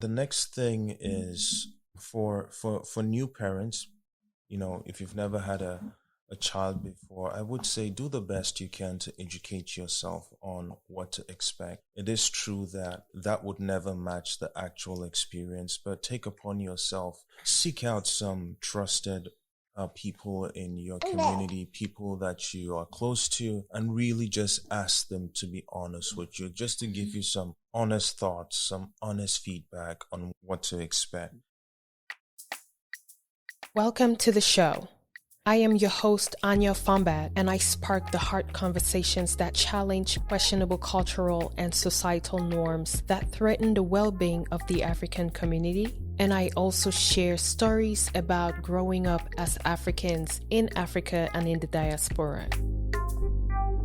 The next thing is for new parents, if you've never had a child before, I would say do the best you can to educate yourself on what to expect. It is true that that would never match the actual experience, but take upon yourself, seek out some trusted people in your community, people that you are close to, and really just ask them to be honest with you, just to give you some honest thoughts, some honest feedback on what to expect. Welcome to the show. I am your host, Anya Fombat, and I spark the heart conversations that challenge questionable cultural and societal norms that threaten the well-being of the African community. And I also share stories about growing up as Africans in Africa and in the diaspora.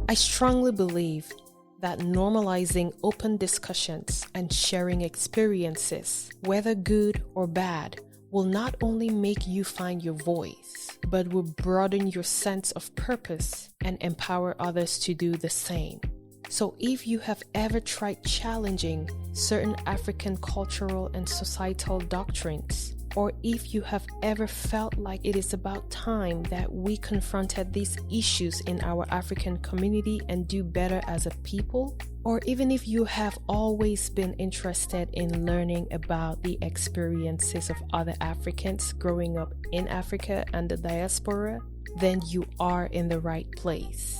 I strongly believe that normalizing open discussions and sharing experiences, whether good or bad, will not only make you find your voice, but will broaden your sense of purpose and empower others to do the same. So if you have ever tried challenging certain African cultural and societal doctrines, or if you have ever felt like it is about time that we confronted these issues in our African community and do better as a people, or even if you have always been interested in learning about the experiences of other Africans growing up in Africa and the diaspora, then you are in the right place.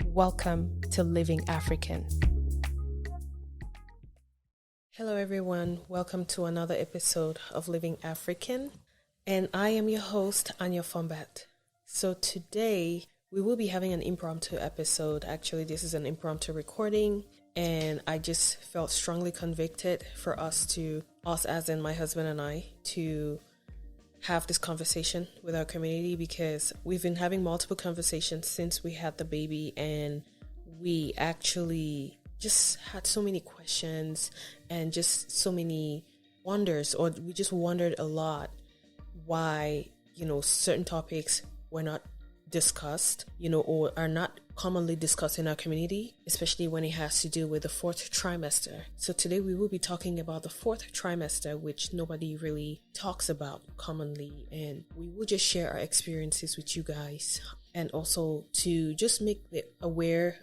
Welcome to Living African. Hello everyone, welcome to another episode of Living African, and I am your host, Anya Fombat. So today, we will be having an impromptu episode. Actually, this is an impromptu recording, and I just felt strongly convicted for us as in my husband and I, to have this conversation with our community, because we've been having multiple conversations since we had the baby, and we actually just had so many questions and just so many wonders, or we just wondered a lot why, certain topics were not discussed, or are not commonly discussed in our community, especially when it has to do with the fourth trimester. So today we will be talking about the fourth trimester, which nobody really talks about commonly, and we will just share our experiences with you guys, and also to just make it aware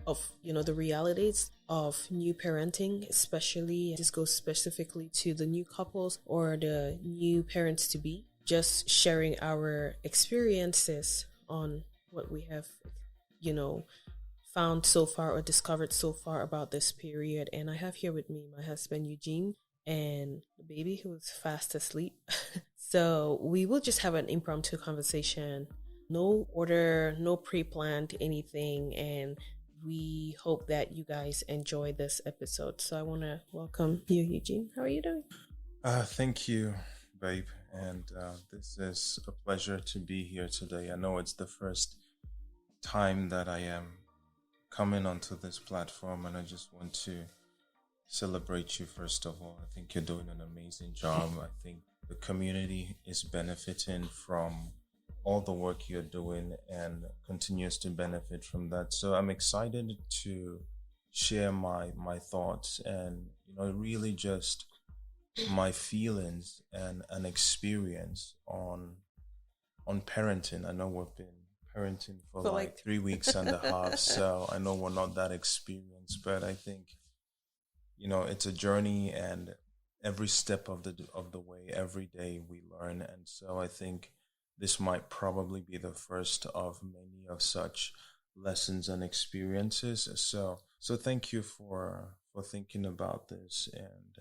of the realities of new parenting, especially this goes specifically to the new couples or the new parents to be, just sharing our experiences on what we have found so far or discovered so far about this period. And I have here with me my husband Eugene and the baby who is fast asleep. So we will just have an impromptu conversation, no order, no pre-planned anything, and we hope that you guys enjoy this episode. So I want to welcome you, Eugene. How are you doing? Thank you, babe. And this is a pleasure to be here today. I know it's the first time that I am coming onto this platform, and I just want to celebrate you first of all. I think you're doing an amazing job. I think the community is benefiting from all the work you're doing and continues to benefit from that. So I'm excited to share my thoughts and really just my feelings and an experience on parenting. I know we've been parenting for like 3 weeks and a half, so I know we're not that experienced, but I think it's a journey, and every step of the way, every day we learn. And so I think this might probably be the first of many of such lessons and experiences. So thank you for thinking about this, and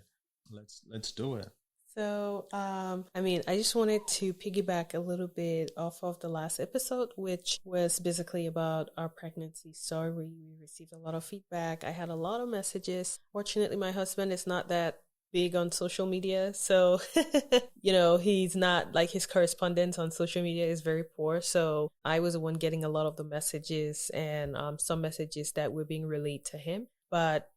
let's do it. So, I just wanted to piggyback a little bit off of the last episode, which was basically about our pregnancy story. We received a lot of feedback. I had a lot of messages. Fortunately, my husband is not that big on social media, so he's not like, his correspondence on social media is very poor, so I was the one getting a lot of the messages, and some messages that were being relayed to him. But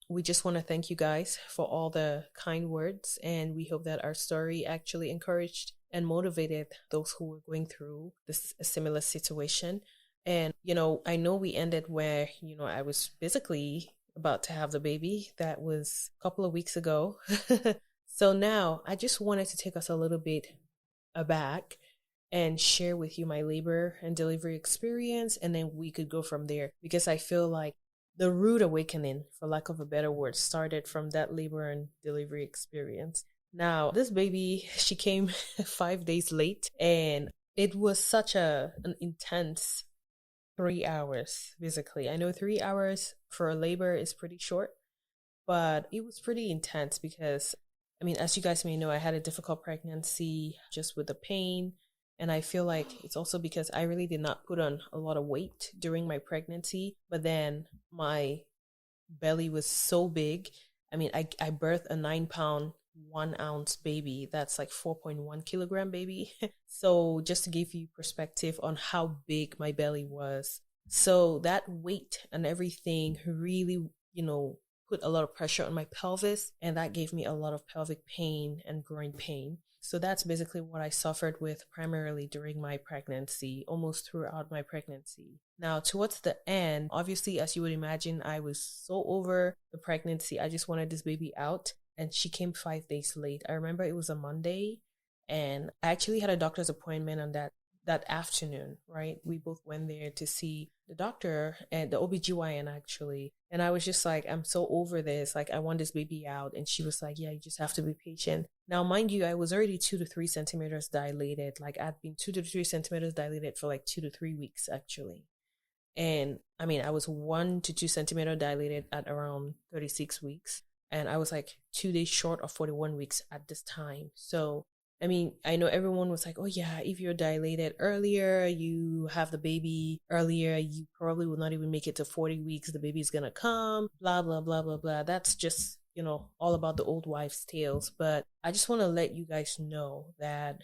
we just want to thank you guys for all the kind words, and we hope that our story actually encouraged and motivated those who were going through a similar situation. And I know we ended where I was basically about to have the baby. That was a couple of weeks ago. So now I just wanted to take us a little bit aback and share with you my labor and delivery experience, and then we could go from there because I feel like the rude awakening, for lack of a better word, started from that labor and delivery experience. Now, this baby, she came 5 days late, and it was such an intense 3 hours, basically. I know 3 hours for a labor is pretty short, but it was pretty intense because, I mean, as you guys may know, I had a difficult pregnancy just with the pain. And I feel like it's also because I really did not put on a lot of weight during my pregnancy, but then my belly was so big. I mean, I birthed a 9 pound, 1 ounce baby. That's like 4.1 kilogram baby. So just to give you perspective on how big my belly was. So that weight and everything really, put a lot of pressure on my pelvis. And that gave me a lot of pelvic pain and groin pain. So that's basically what I suffered with primarily during my pregnancy, almost throughout my pregnancy. Now, towards the end, obviously, as you would imagine, I was so over the pregnancy. I just wanted this baby out, and she came 5 days late. I remember it was a Monday, and I actually had a doctor's appointment on that afternoon, right? We both went there to see the doctor and the OBGYN actually. And I was just like, I'm so over this. Like, I want this baby out. And she was like, yeah, you just have to be patient. Now, mind you, I was already 2 to 3 centimeters dilated. Like, I'd been 2 to 3 centimeters dilated for like 2 to 3 weeks actually. And I mean, I was 1 to 2 centimeter dilated at around 36 weeks. And I was like 2 days short of 41 weeks at this time. So I mean, I know everyone was like, oh, yeah, if you're dilated earlier, you have the baby earlier, you probably will not even make it to 40 weeks. The baby's going to come, blah, blah, blah, blah, blah. That's just, all about the old wives' tales. But I just want to let you guys know that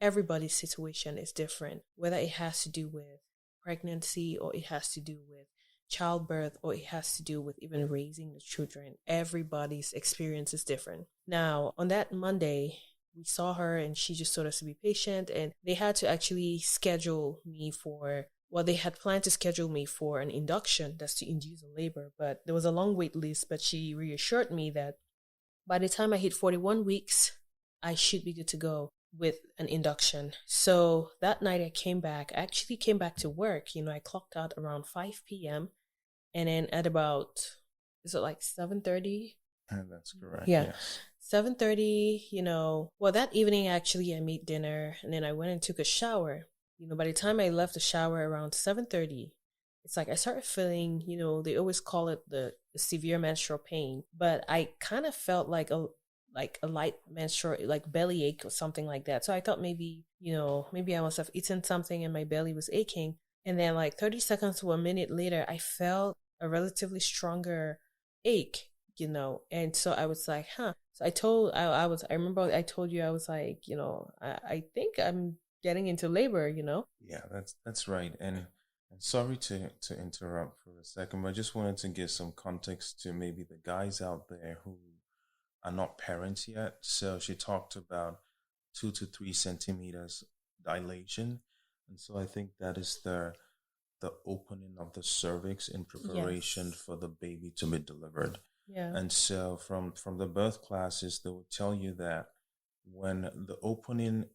everybody's situation is different, whether it has to do with pregnancy or it has to do with childbirth or it has to do with even raising the children. Everybody's experience is different. Now, on that Monday, we saw her and she just told us to be patient, and they had to actually schedule me for, well, they had planned to schedule me for an induction, that's to induce a labor, but there was a long wait list. But she reassured me that by the time I hit 41 weeks, I should be good to go with an induction. So that night I actually came back to work. I clocked out around 5 p.m. And then at about, is it like 7:30? That's correct. Yeah. Yes. 7:30, well, that evening actually I made dinner and then I went and took a shower. By the time I left the shower around 7:30, it's like I started feeling, they always call it the severe menstrual pain, but I kind of felt like a light menstrual, like belly ache or something like that. So I thought maybe, maybe I must have eaten something and my belly was aching. And then like 30 seconds to a minute later, I felt a relatively stronger ache, and so I was like, huh. So I remember I told you, I was like, I think I'm getting into labor. Yeah, that's right. And sorry to interrupt for a second, but I just wanted to give some context to maybe the guys out there who are not parents yet. So she talked about 2 to 3 centimeters dilation, and so I think that is the opening of the cervix in preparation Yes. for the baby to be delivered. Yeah. And so from the birth classes, they will tell you that when the opening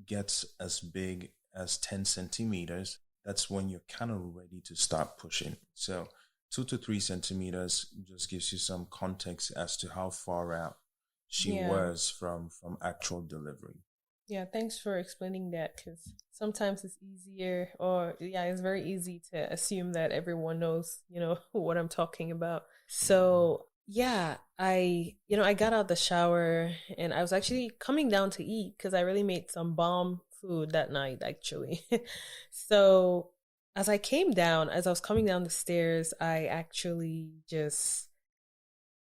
gets as big as 10 centimeters, that's when you're kind of ready to start pushing. So 2 to 3 centimeters just gives you some context as to how far out she Yeah. was from actual delivery. Yeah, thanks for explaining that, because sometimes it's easier, or yeah, it's very easy to assume that everyone knows, what I'm talking about. So yeah, I got out the shower and I was actually coming down to eat because I really made some bomb food that night, actually. So as I was coming down the stairs, I actually just,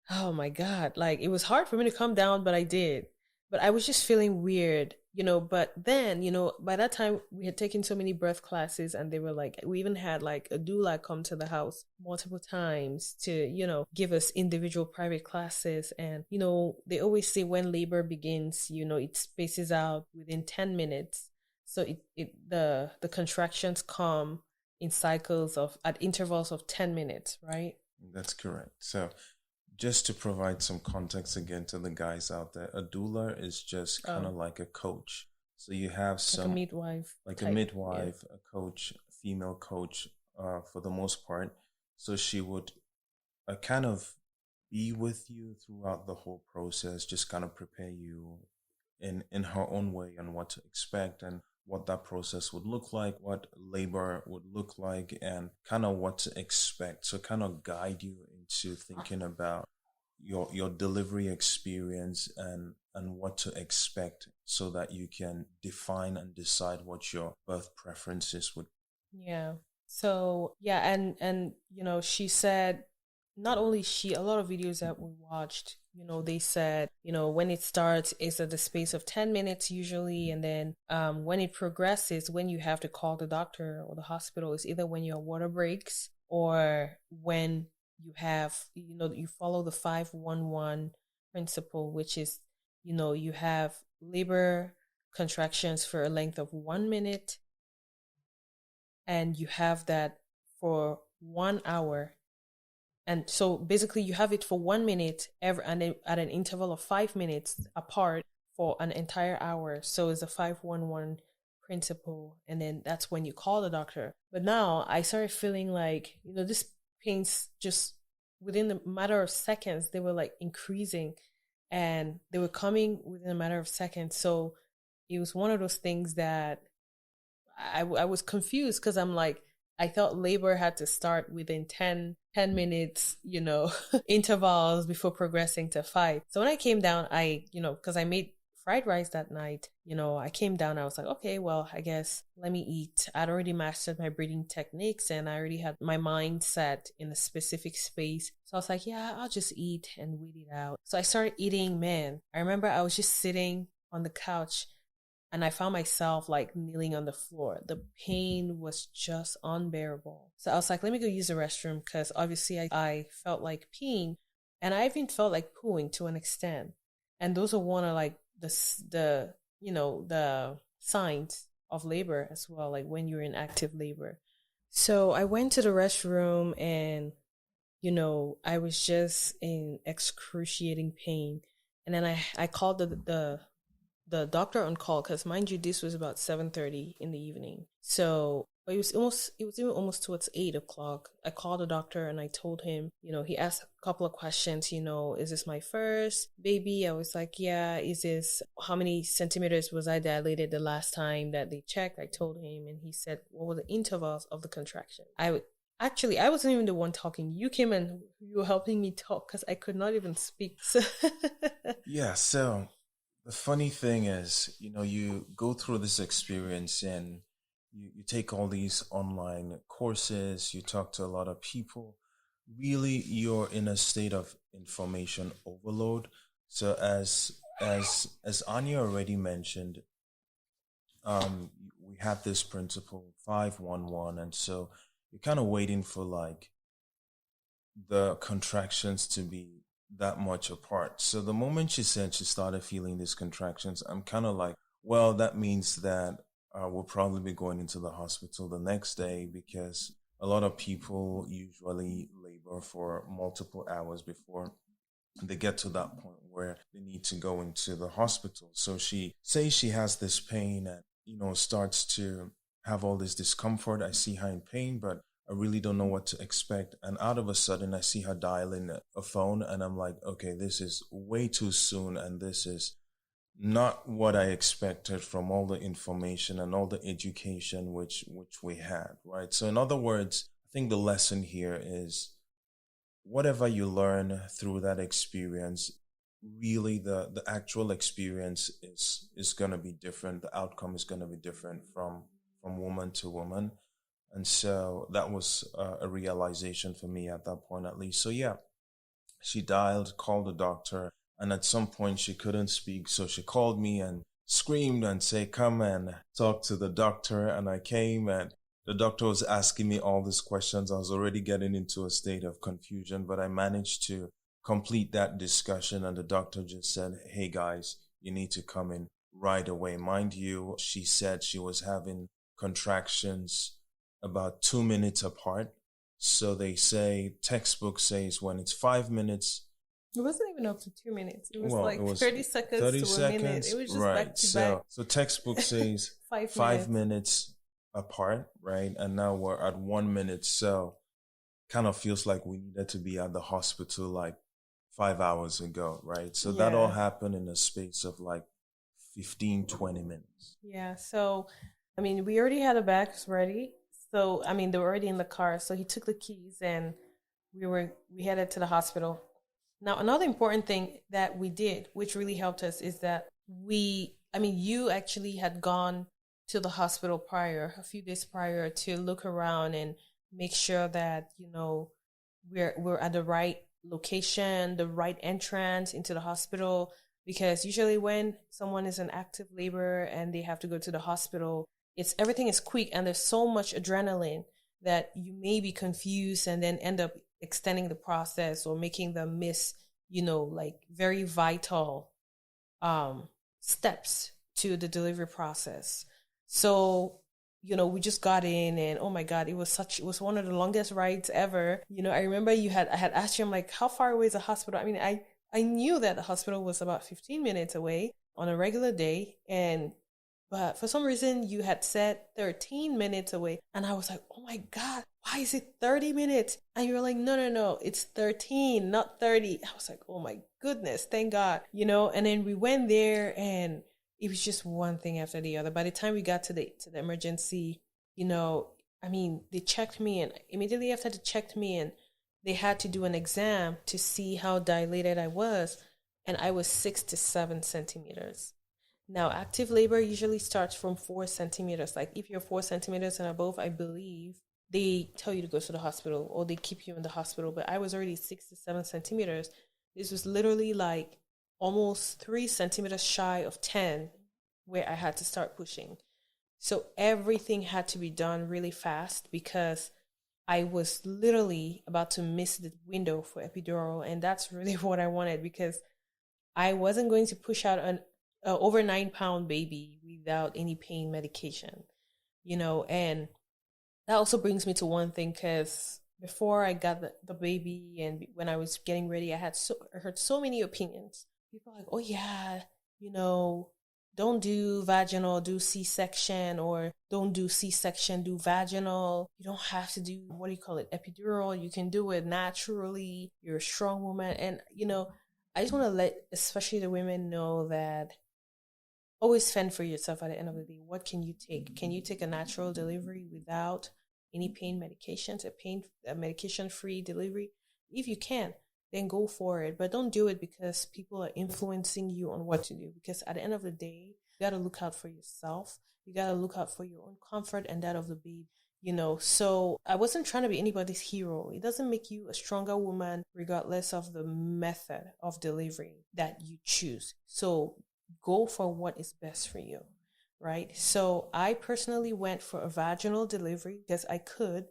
oh my God. Like, it was hard for me to come down, but I did. But I was just feeling weird, But then, by that time, we had taken so many breath classes, and they were like, we even had like a doula come to the house multiple times to, give us individual private classes. And, they always say when labor begins, it spaces out within 10 minutes. So the contractions come in cycles at intervals of 10 minutes, right? That's correct. So just to provide some context again to the guys out there, a doula is just kind Oh, of like a coach. So you have like a some, midwife like a type. Yeah. midwife, a coach, female coach, for the most part. So she would kind of be with you throughout the whole process, just kind of prepare you in her own way on what to expect and what that process would look like, what labor would look like, and kind of what to expect. So kind of guide you into thinking about your delivery experience and what to expect so that you can define and decide what your birth preferences would. Yeah. So yeah, and she said not only she, a lot of videos that we watched, they said, when it starts it's at the space of 10 minutes usually, and then when it progresses, when you have to call the doctor or the hospital, is either when your water breaks or when you have, you follow the 511 principle, which is, you have labor contractions for a length of 1 minute, and you have that for 1 hour. And so basically you have it for 1 minute every, and then at an interval of 5 minutes apart for an entire hour. So it's a 511 principle. And then that's when you call the doctor. But now I started feeling like, this pains just within the matter of seconds, they were like increasing, and they were coming within a matter of seconds. So it was one of those things that I was confused, because I'm like, I thought labor had to start within 10 minutes, intervals before progressing to 5. So when I came down, because I made fried rice that night, I came down, I was like, okay, well, I guess let me eat. I'd already mastered my breathing techniques, and I already had my mind set in a specific space. So I was like, yeah, I'll just eat and wait it out. So I started eating, man. I remember I was just sitting on the couch, and I found myself like kneeling on the floor. The pain was just unbearable. So I was like, let me go use the restroom, because obviously I felt like peeing, and I even felt like pooing to an extent. And those are one of like the signs of labor as well, like when you're in active labor. So I went to the restroom, and I was just in excruciating pain. And then I called the doctor on call, because mind you, this was about 7:30 in the evening. So it was even almost towards 8 o'clock. I called the doctor and I told him, he asked a couple of questions, is this my first baby? I was like, yeah. Is this, how many centimeters was I dilated the last time that they checked? I told him, and he said, what were the intervals of the contraction? Actually, I wasn't even the one talking. You came and you were helping me talk, because I could not even speak. So Yeah, so the funny thing is, you go through this experience and you take all these online courses, you talk to a lot of people. Really, you're in a state of information overload. So as Anya already mentioned, we have this principle 511, and so you're kind of waiting for like the contractions to be that much apart. So the moment she said she started feeling these contractions, I'm kind of like, well, that means that we'll probably be going into the hospital the next day, because a lot of people usually labor for multiple hours before they get to that point where they need to go into the hospital. So she says she has this pain and, starts to have all this discomfort. I see her in pain, but I really don't know what to expect. And out of a sudden, I see her dialing a phone, and I'm like, okay, this is way too soon. And this is not what I expected from all the information and all the education which we had, right? So in other words, I think the lesson here is whatever you learn through that experience, really the actual experience is going to be different. The outcome is going to be different from woman to woman. And so that was a realization for me at that point, at least. So yeah, she dialed, called the doctor, and at some point she couldn't speak, so she called me and screamed and said, come and talk to the doctor. And I came, and the doctor was asking me all these questions. I was already getting into a state of confusion, but I managed to complete that discussion, and the doctor just said, hey guys, you need to come in right away. Mind you, she said she was having contractions about 2 minutes apart. So they say, textbook says when it's 5 minutes, It wasn't even up to 2 minutes. It was Well, it like was 30 seconds 30 to a minute. It seconds, was just back right? to back. So textbook says 5 5 minutes. minutes apart, right? And now we're at 1 minute. So kind of feels like we needed to be at the hospital like 5 hours ago, right? So that all Yeah. happened in a space of like 15, 20 minutes. Yeah. So, I mean, we already had the bags ready. So, I mean, they were already in the car. So he took the keys and we headed to the hospital. Now, another important thing that we did, which really helped us, is that you actually had gone to the hospital prior, a few days prior, to look around and make sure that, we're at the right location, the right entrance into the hospital. Because usually when someone is in active labor and they have to go to the hospital, everything is quick and there's so much adrenaline that you may be confused and then end up extending the process or making them miss, like very vital steps to the delivery process. So, we just got in and oh my God, it was one of the longest rides ever. I remember I had asked you, I'm like, how far away is the hospital? I mean, I knew that the hospital was about 15 minutes away on a regular day. But for some reason you had said 13 minutes away. And I was like, oh my God, why is it 30 minutes? And you were like, no, it's 13, not 30. I was like, oh my goodness, thank God, and then we went there and it was just one thing after the other. By the time we got to the emergency, they checked me, and immediately after they checked me in, they had to do an exam to see how dilated I was, and I was 6 to 7 centimeters. Now, active labor usually starts from 4 centimeters. Like if you're 4 centimeters and above, I believe they tell you to go to the hospital or they keep you in the hospital. But I was already 6 to 7 centimeters. This was literally like almost 3 centimeters shy of 10, where I had to start pushing. So everything had to be done really fast because I was literally about to miss the window for epidural. And that's really what I wanted, because I wasn't going to push out an over 9 pound baby without any pain medication, and that also brings me to one thing, because before I got the baby and when I was getting ready, I heard so many opinions. People are like, oh yeah, don't do vaginal, do C-section, or don't do C-section, do vaginal. You don't have to do, what do you call it, epidural. You can do it naturally. You're a strong woman. And, I just want to let especially the women know that always fend for yourself at the end of the day. What can you take? Can you take a natural delivery without any pain medications, a medication-free delivery? If you can, then go for it. But don't do it because people are influencing you on what to do. Because at the end of the day, you got to look out for yourself. You got to look out for your own comfort and that of the baby. So I wasn't trying to be anybody's hero. It doesn't make you a stronger woman regardless of the method of delivery that you choose. So go for what is best for you, right? So I personally went for a vaginal delivery because I could,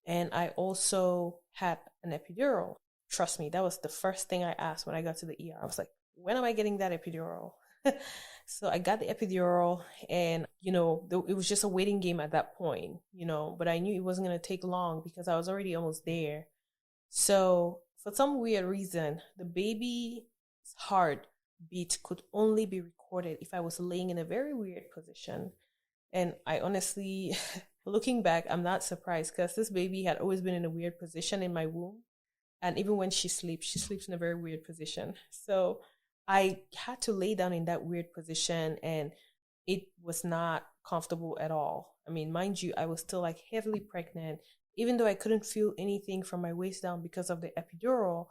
and I also had an epidural. Trust me, that was the first thing I asked when I got to the ER. I was like, when am I getting that epidural? So I got the epidural, and it was just a waiting game at that point, but I knew it wasn't going to take long because I was already almost there. So for some weird reason, the baby's heartbeat could only be recorded if I was laying in a very weird position. And I honestly, looking back, I'm not surprised because this baby had always been in a weird position in my womb. And even when she sleeps in a very weird position. So I had to lay down in that weird position, and it was not comfortable at all. I mean, mind you, I was still like heavily pregnant, even though I couldn't feel anything from my waist down because of the epidural,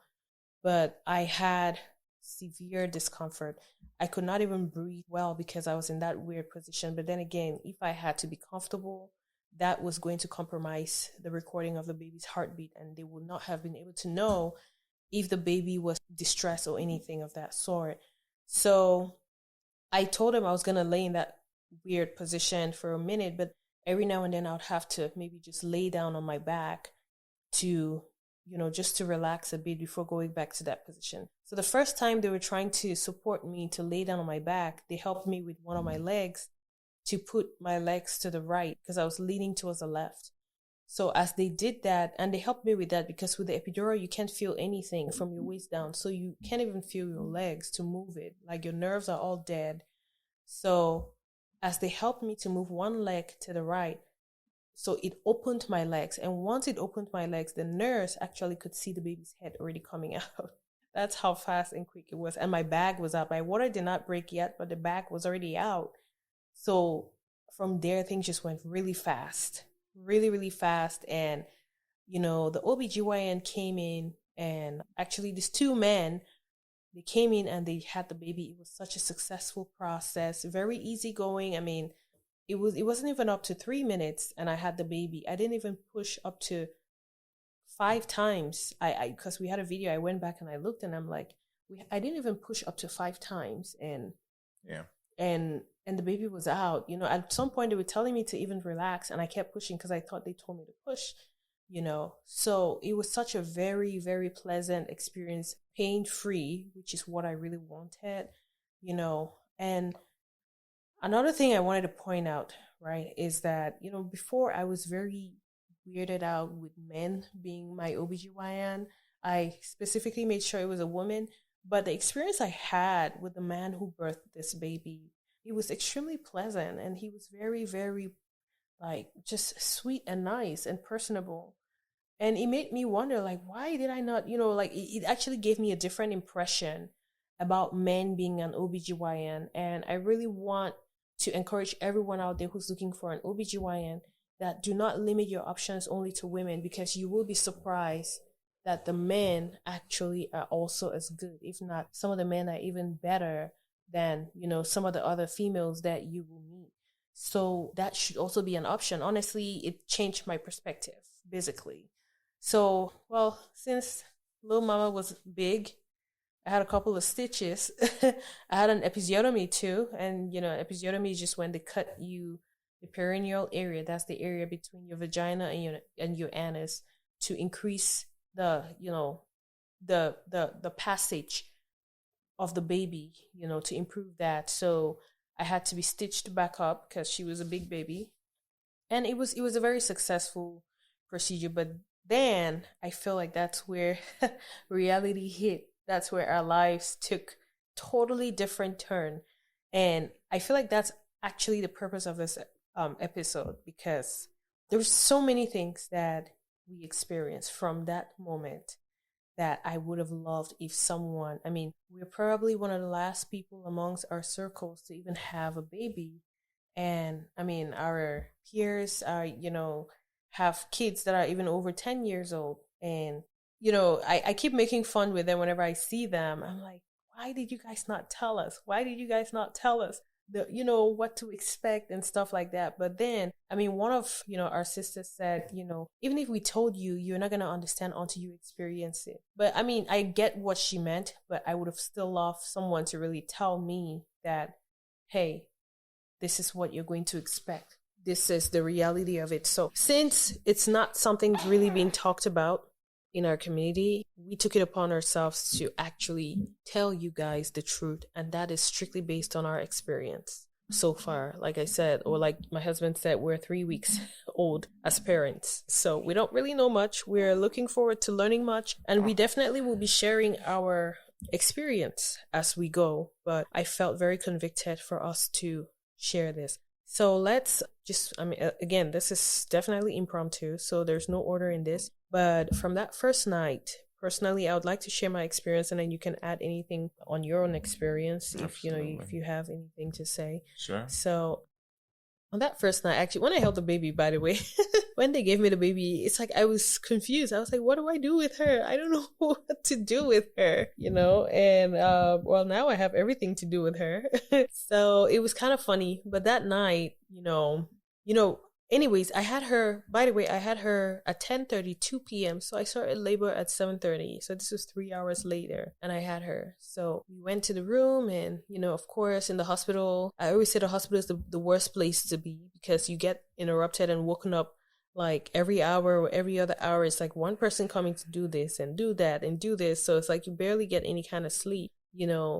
but I had severe discomfort. I could not even breathe well because I was in that weird position. But then again, if I had to be comfortable, that was going to compromise the recording of the baby's heartbeat, and they would not have been able to know if the baby was distressed or anything of that sort. So I told him I was going to lay in that weird position for a minute, but every now and then I would have to maybe just lay down on my back to, just to relax a bit before going back to that position. So the first time they were trying to support me to lay down on my back, they helped me with one of my legs to put my legs to the right because I was leaning towards the left. So as they did that, and they helped me with that, because with the epidural you can't feel anything from your waist down, so you can't even feel your legs to move it, like your nerves are all dead. So as they helped me to move one leg to the right, so it opened my legs, and once it opened my legs, the nurse actually could see the baby's head already coming out. That's how fast and quick it was. And my bag was out. My water did not break yet, but the bag was already out. So from there, things just went really fast, really, really fast. And, the OBGYN came in, and actually these two men, they came in and they had the baby. It was such a successful process, very easygoing. I mean, it wasn't even up to 3 minutes and I had the baby. I didn't even push up to 5 times. Because we had a video, I went back and I looked, and I'm like, I didn't even push up to 5 times, and Yeah. and the baby was out. At some point they were telling me to even relax, and I kept pushing because I thought they told me to push. So it was such a very, very pleasant experience, pain free, which is what I really wanted. And another thing I wanted to point out, right, is that before I was very weirded out with men being my OBGYN. I specifically made sure it was a woman, but the experience I had with the man who birthed this baby, it was extremely pleasant, and he was very, very, like, just sweet and nice and personable. And it made me wonder, like, why did I not, like, it actually gave me a different impression about men being an OBGYN. And I really want to encourage everyone out there who's looking for an OBGYN that do not limit your options only to women, because you will be surprised that the men actually are also as good. If not, some of the men are even better than, some of the other females that you will meet. So that should also be an option. Honestly, it changed my perspective, basically. So, well, since little mama was big, I had a couple of stitches. I had an episiotomy too. And, episiotomy is just when they cut you the perineal area. That's the area between your vagina and your anus, to increase the the passage of the baby, to improve that. So I had to be stitched back up because she was a big baby, and it was a very successful procedure. But then I feel like that's where reality hit. That's where our lives took totally different turn, and I feel like that's actually the purpose of this episode, because there's so many things that we experienced from that moment that I would have loved if someone, I mean, we're probably one of the last people amongst our circles to even have a baby. And I mean, our peers are, have kids that are even over 10 years old. And, I keep making fun with them whenever I see them. I'm like, why did you guys not tell us? Why did you guys not tell us what to expect and stuff like that? But then, I mean, one of, our sisters said, even if we told you, you're not going to understand until you experience it. But I mean, I get what she meant, but I would have still loved someone to really tell me that, hey, this is what you're going to expect. This is the reality of it. So since it's not something really being talked about in our community, we took it upon ourselves to actually tell you guys the truth. And that is strictly based on our experience so far. Like I said, or like my husband said, we're 3 weeks old as parents. So we don't really know much. We're looking forward to learning much. And we definitely will be sharing our experience as we go. But I felt very convicted for us to share this. So let's just, again, this is definitely impromptu, so there's no order in this. But from that first night, personally, I would like to share my experience, and then you can add anything on your own experience if you have anything to say. Sure. So on that first night, actually, when I held the baby, by the way, when they gave me the baby, it's like I was confused. I was like, what do I do with her? I don't know what to do with her, And well, now I have everything to do with her. So it was kind of funny. But that night, anyways, I had her at 10:32 p.m. So I started labor at 7:30. So this was 3 hours later, and I had her. So we went to the room, and, of course, in the hospital, I always say the hospital is the worst place to be, because you get interrupted and woken up like every hour or every other hour. It's like one person coming to do this and do that and do this. So it's like you barely get any kind of sleep,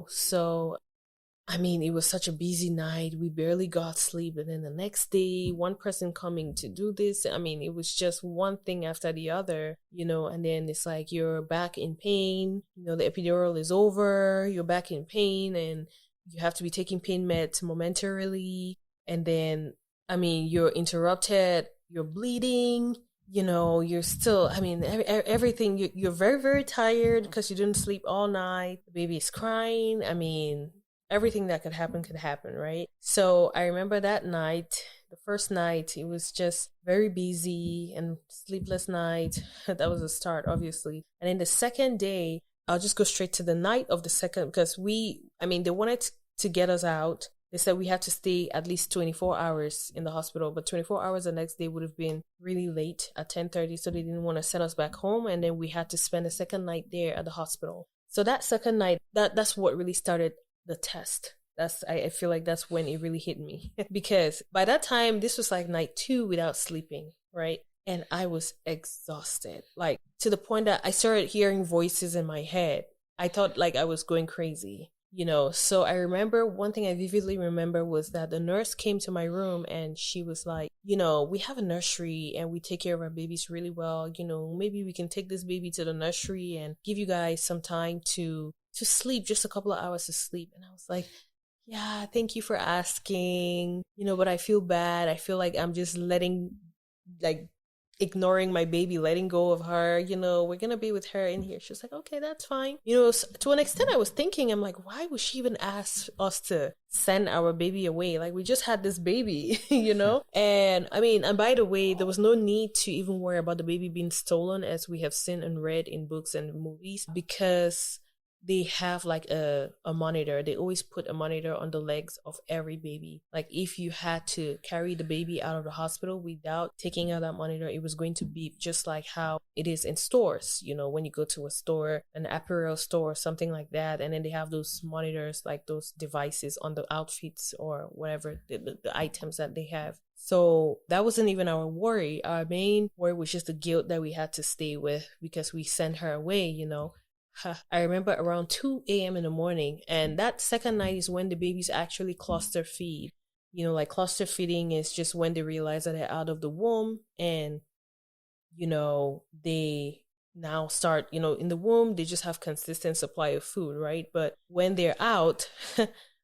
So I mean, it was such a busy night. We barely got sleep. And then the next day, one person coming to do this. I mean, it was just one thing after the other, and then it's like you're back in pain. The epidural is over. You're back in pain and you have to be taking pain meds momentarily. And then, I mean, you're interrupted. You're bleeding. You're still, I mean, everything, you're very, very tired because you didn't sleep all night. The baby is crying. I mean, everything that could happen, right? So I remember that night, the first night, it was just very busy and sleepless night. That was the start, obviously. And then the second day, I'll just go straight to the night of the second because they wanted to get us out. They said we had to stay at least 24 hours in the hospital, but 24 hours the next day would have been really late at 10:30, so they didn't want to send us back home, and then we had to spend a second night there at the hospital. So that second night, that's what really started the test. I feel like that's when it really hit me because by that time, this was like night 2 without sleeping, right? And I was exhausted, like to the point that I started hearing voices in my head. I thought like I was going crazy. So I remember one thing I vividly remember was that the nurse came to my room and she was like, we have a nursery and we take care of our babies really well. Maybe we can take this baby to the nursery and give you guys some time to sleep, just a couple of hours to sleep. And I was like, yeah, thank you for asking, but I feel bad. I feel like I'm just ignoring my baby, letting go of her, we're going to be with her in here. She was like, okay, that's fine. To an extent I was thinking, I'm like, why would she even ask us to send our baby away? Like we just had this baby, And I mean, and by the way, there was no need to even worry about the baby being stolen as we have seen and read in books and movies because they have like a monitor. They always put a monitor on the legs of every baby. Like if you had to carry the baby out of the hospital without taking out that monitor, it was going to beep just like how it is in stores, when you go to a store, an apparel store, something like that. And then they have those monitors, like those devices on the outfits or whatever, the items that they have. So that wasn't even our worry. Our main worry was just the guilt that we had to stay with because we sent her away, I remember around 2 a.m. in the morning, and that second night is when the babies actually cluster feed. Like cluster feeding is just when they realize that they're out of the womb and, they now start, in the womb, they just have consistent supply of food, right? But when they're out,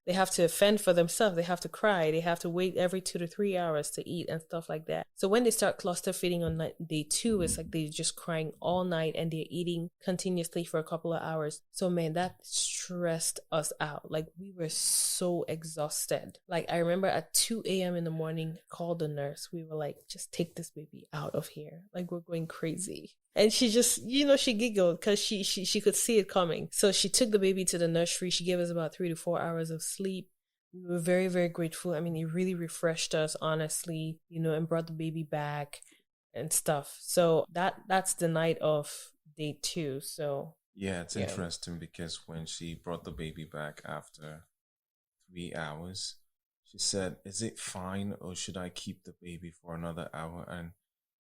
they have to fend for themselves. They have to cry. They have to wait every 2 to 3 hours to eat and stuff like that. So when they start cluster feeding on day 2, it's like they're just crying all night and they're eating continuously for a couple of hours. So man, that stressed us out. Like we were so exhausted. Like I remember at 2 a.m. in the morning, called the nurse. We were like, just take this baby out of here. Like we're going crazy. And she just, she giggled because she could see it coming. So she took the baby to the nursery. She gave us about 3 to 4 hours of sleep. We were very, very grateful. I mean, it really refreshed us, honestly, and brought the baby back and stuff. So that's the night of day 2. So yeah, it's interesting because when she brought the baby back after 3 hours, she said, is it fine or should I keep the baby for another hour? And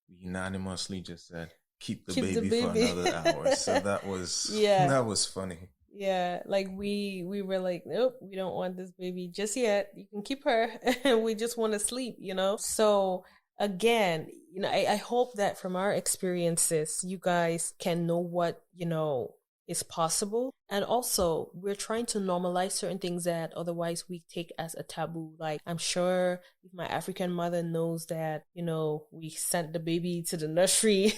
we unanimously just said, keep the baby for another hour. So that was that was funny. Yeah, like we were like, nope, we don't want this baby just yet. You can keep her, and we just want to sleep, So again, I hope that from our experiences, you guys can know what is possible, and also we're trying to normalize certain things that otherwise we take as a taboo. Like I'm sure if my African mother knows that we sent the baby to the nursery.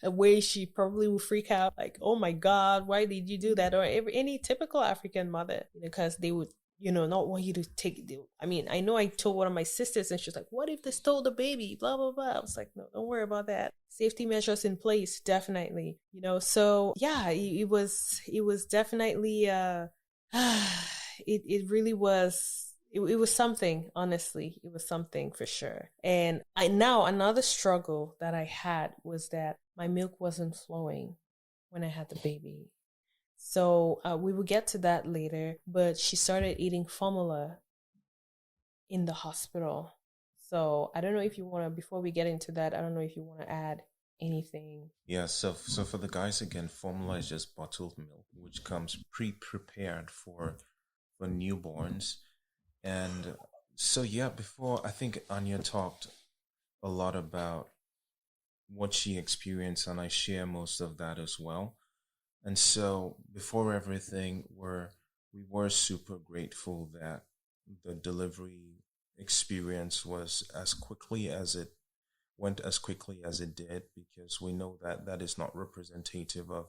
A way she probably will freak out, like, oh my God, why did you do that? Or any typical African mother, because they would, not want you to take it. I mean, I know I told one of my sisters and she was like, what if they stole the baby? Blah, blah, blah. I was like, no, don't worry about that. Safety measures in place, definitely. So yeah, it was definitely, it really was. It was something, honestly. It was something for sure. And another struggle that I had was that my milk wasn't flowing when I had the baby. So we will get to that later, but she started eating formula in the hospital. So I don't know if you want to, before we get into that, I don't know if you want to add anything. Yeah, so for the guys, again, formula is just bottled milk, which comes pre-prepared for for newborns. And so, yeah, before I think Anya talked a lot about what she experienced, and I share most of that as well. And so, before everything, we were super grateful that the delivery experience was as quickly as it went as quickly as it did, because we know that that is not representative of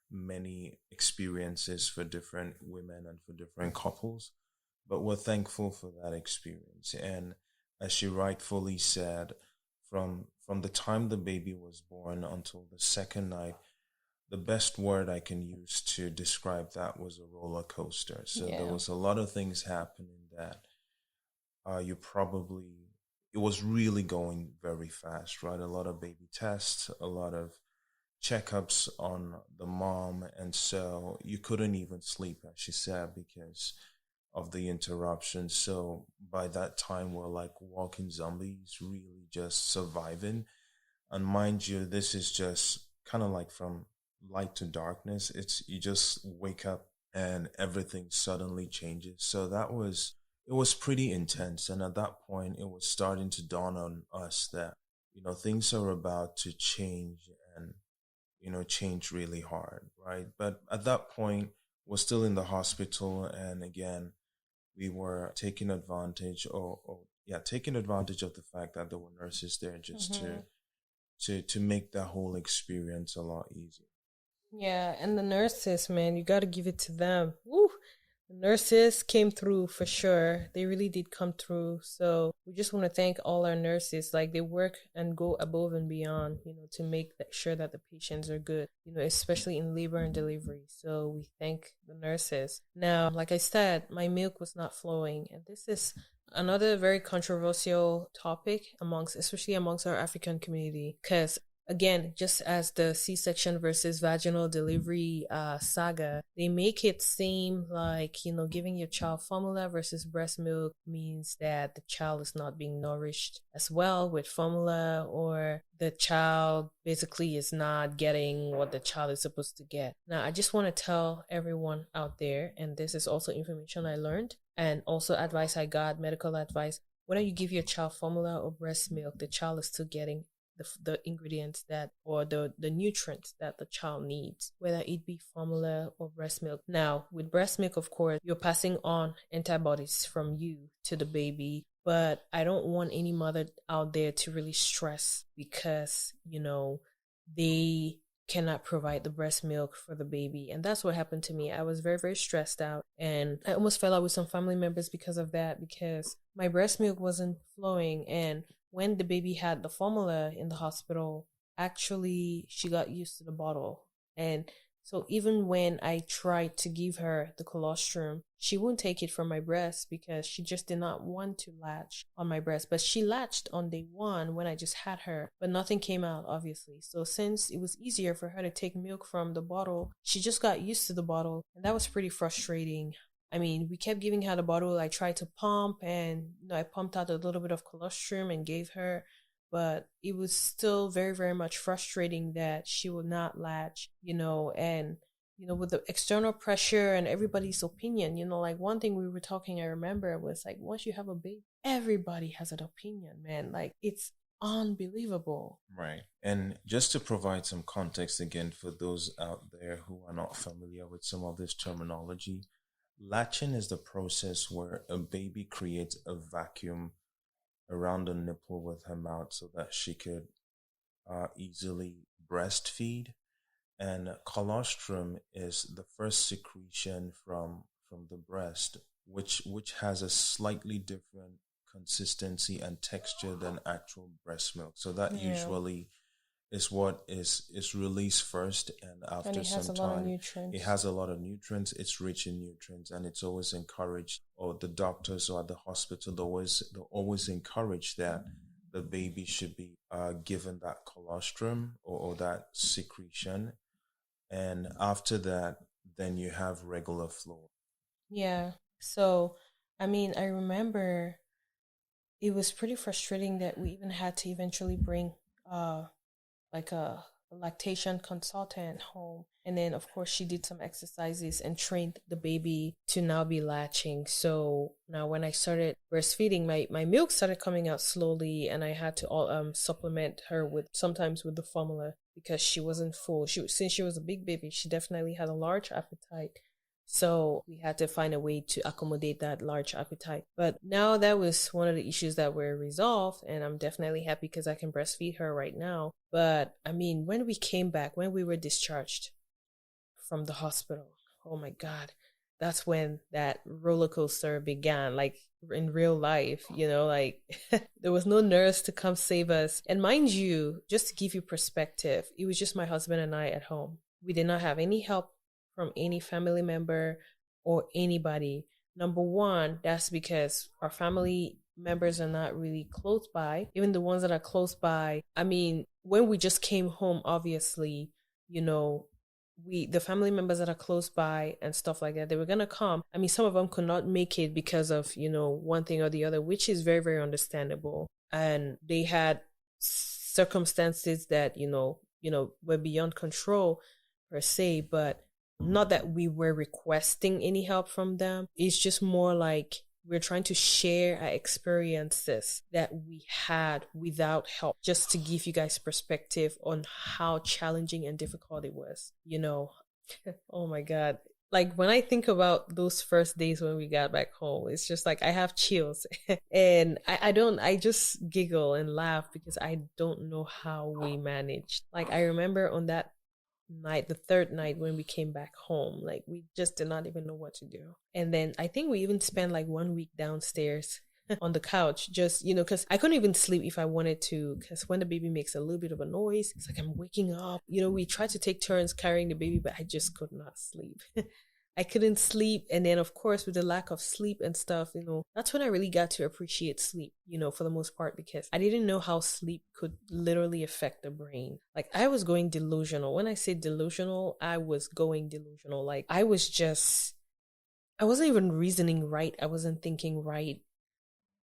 many experiences for different women and for different couples. But we're thankful for that experience. And as she rightfully said, from the time the baby was born until the second night, the best word I can use to describe that was a roller coaster. So there Yeah. was a lot of things happening that you probably, it was really going very fast, right? A lot of baby tests, a lot of checkups on the mom. And so you couldn't even sleep, as she said, because of the interruption. So by that time, we're like walking zombies, really just surviving. And mind you, this is just kind of like from light to darkness. It's you just wake up and everything suddenly changes. So it was pretty intense. And at that point, it was starting to dawn on us that, things are about to change and, change really hard, right? But at that point, we're still in the hospital. And again, we were taking advantage or yeah, taking advantage of the fact that there were nurses there just Mm-hmm. to make that whole experience a lot easier. Yeah, and the nurses, man, you got to give it to them. Woo! The nurses came through for sure. They really did come through. So we just want to thank all our nurses. Like they work and go above and beyond, to make sure that the patients are good, especially in labor and delivery. So we thank the nurses. Now, like I said, my milk was not flowing. And this is another very controversial topic especially amongst our African community. Because again, just as the C-section versus vaginal delivery saga, they make it seem like, giving your child formula versus breast milk means that the child is not being nourished as well with formula, or the child basically is not getting what the child is supposed to get. Now, I just want to tell everyone out there, and this is also information I learned and also advice I got, medical advice. Whether you give your child formula or breast milk, the child is still getting the ingredients that, or the nutrients that the child needs, whether it be formula or breast milk. Now, with breast milk, of course, you're passing on antibodies from you to the baby, but I don't want any mother out there to really stress because, they cannot provide the breast milk for the baby. And that's what happened to me. I was very, very stressed out, and I almost fell out with some family members because of that, because my breast milk wasn't flowing. And when the baby had the formula in the hospital, actually she got used to the bottle. And so even when I tried to give her the colostrum, she wouldn't take it from my breast because she just did not want to latch on my breast. But she latched on day one when I just had her, but nothing came out, obviously. So since it was easier for her to take milk from the bottle, she just got used to the bottle. And that was pretty frustrating. I mean, we kept giving her the bottle. I tried to pump, and I pumped out a little bit of colostrum and gave her, but it was still very, very much frustrating that she would not latch, and with the external pressure and everybody's opinion, like one thing we were talking, I remember, was like, once you have a baby, everybody has an opinion, man. Like it's unbelievable. Right. And just to provide some context again for those out there who are not familiar with some of this terminology, latching is the process where a baby creates a vacuum around the nipple with her mouth so that she could easily breastfeed. And colostrum is the first secretion from the breast, which has a slightly different consistency and texture than actual breast milk. So that Yeah. usually is what is released first, and And after it has some a lot of time it nutrients. has a lot of nutrients. It's rich in nutrients, and it's always encouraged, or the doctors or at the hospital they always encourage that the baby should be given that colostrum, or that secretion, and after that, then you have regular flow. Yeah. So, I mean, I remember it was pretty frustrating that we even had to eventually bring uh like a a lactation consultant home. And then, of course, she did some exercises and trained the baby to now be latching. So now when I started breastfeeding, my milk started coming out slowly, and I had to supplement her with sometimes with the formula because she wasn't full. Since she was a big baby, she definitely had a large appetite. So we had to find a way to accommodate that large appetite. But now that was one of the issues that were resolved, and I'm definitely happy because I can breastfeed her right now. But I mean, when we came back, when we were discharged from the hospital, oh my God, that's when that roller coaster began, like in real life, like there was no nurse to come save us. And mind you, just to give you perspective, it was just my husband and I at home. We did not have any help from any family member or anybody. Number one, that's because our family members are not really close by. Even the ones that are close by, I mean, when we just came home, obviously, the family members that are close by and stuff like that, they were gonna come. I mean, some of them could not make it because of one thing or the other, which is very, very understandable. And they had circumstances that were beyond control per se, but not that we were requesting any help from them. It's just more like we're trying to share our experiences that we had without help, just to give you guys perspective on how challenging and difficult it was. Oh my God. Like when I think about those first days when we got back home, it's just like I have chills. And I just giggle and laugh because I don't know how we managed. Like I remember on that night, the third night when we came back home, like we just did not even know what to do. And then I think we even spent like 1 week downstairs on the couch, just because I couldn't even sleep if I wanted to, because when the baby makes a little bit of a noise, it's like I'm waking up. We tried to take turns carrying the baby, but I just could not sleep. I couldn't sleep. And then of course with the lack of sleep and stuff, that's when I really got to appreciate sleep, for the most part, because I didn't know how sleep could literally affect the brain. Like I was going delusional. When I say delusional, I was going delusional. Like I wasn't even reasoning right. I wasn't thinking right.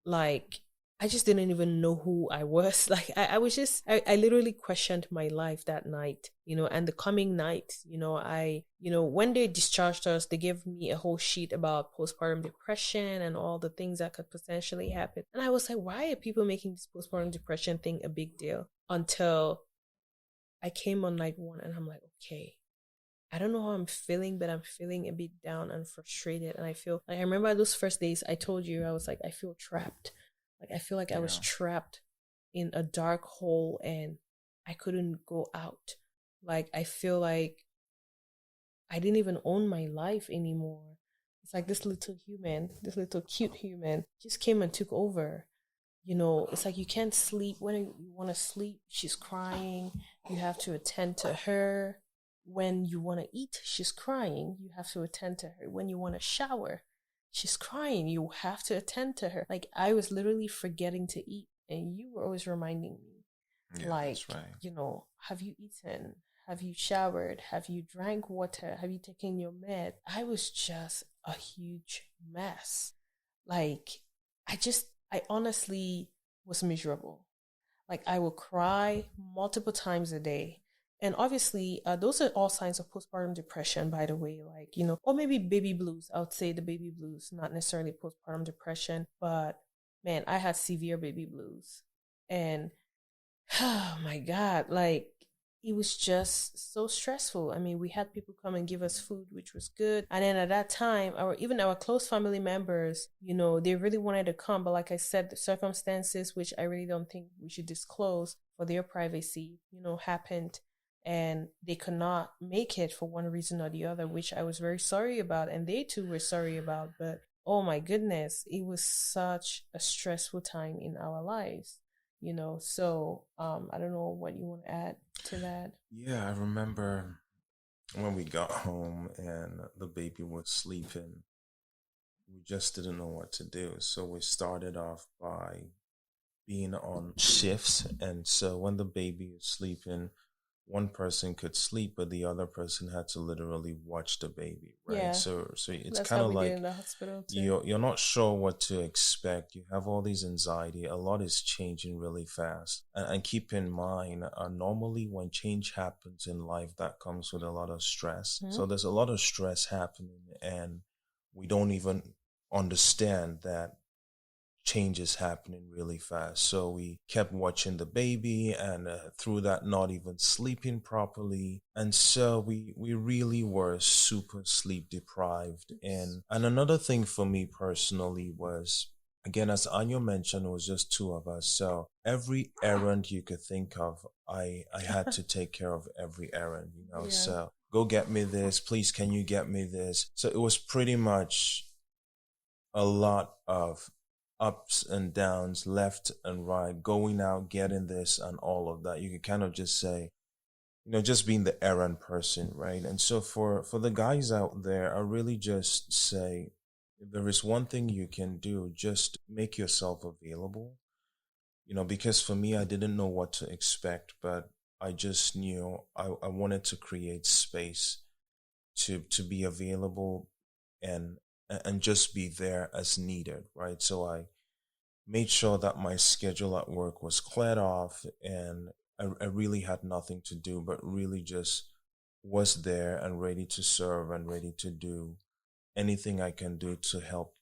Like I just didn't even know who I was. Like I was just, I literally questioned my life that night, and the coming night, when they discharged us, they gave me a whole sheet about postpartum depression and all the things that could potentially happen. And I was like, why are people making this postpartum depression thing a big deal? Until I came on night one and I'm like, okay, I don't know how I'm feeling, but I'm feeling a bit down and frustrated. And I feel like, I remember those first days I told you, I was like, I feel trapped. Like, I feel like I was trapped in a dark hole and I couldn't go out. Like, I feel like I didn't even own my life anymore. It's like this little cute human just came and took over. It's like you can't sleep. When you want to sleep, she's crying. You have to attend to her. When you want to eat, she's crying. You have to attend to her. When you want to shower, she's crying. You have to attend to her. Like I was literally forgetting to eat, and you were always reminding me. Yeah, like, that's right. Have you eaten? Have you showered? Have you drank water? Have you taken your med? I was just a huge mess. Like, I honestly was miserable. Like, I would cry multiple times a day. And obviously, those are all signs of postpartum depression, by the way, like, or maybe baby blues. I would say the baby blues, not necessarily postpartum depression, but man, I had severe baby blues. And oh my God, like it was just so stressful. I mean, we had people come and give us food, which was good. And then at that time, our close family members, they really wanted to come. But like I said, the circumstances, which I really don't think we should disclose for their privacy, happened. And they could not make it for one reason or the other, which I was very sorry about. And they too were sorry about. But oh my goodness, it was such a stressful time in our lives. So I don't know what you want to add to that. Yeah, I remember when we got home and the baby was sleeping, we just didn't know what to do. So we started off by being on shifts. And so when the baby is sleeping, one person could sleep, but the other person had to literally watch the baby, right? Yeah, So it's that's kind how of we did like in the hospital too. you're not sure what to expect. You have all these anxiety. A lot is changing really fast, and keep in mind, normally when change happens in life, that comes with a lot of stress. Hmm. So there's a lot of stress happening, and we don't even understand that change is happening really fast. So we kept watching the baby, and through that, not even sleeping properly. And so we really were super sleep deprived. And another thing for me personally was, again, as Anya mentioned, it was just two of us. So every errand you could think of, I had to take care of every errand, you know. Yeah. So go get me this, please. Can you get me this? So it was pretty much a lot of ups and downs, left and right, going out, getting this and all of that. You can kind of just say, just being the errand person, right? And so for the guys out there, I really just say, if there is one thing you can do, just make yourself available. Because for me, I didn't know what to expect, but I just knew I wanted to create space to be available and and just be there as needed, right? So I made sure that my schedule at work was cleared off, and I really had nothing to do, but really just was there and ready to serve and ready to do anything I can do to help,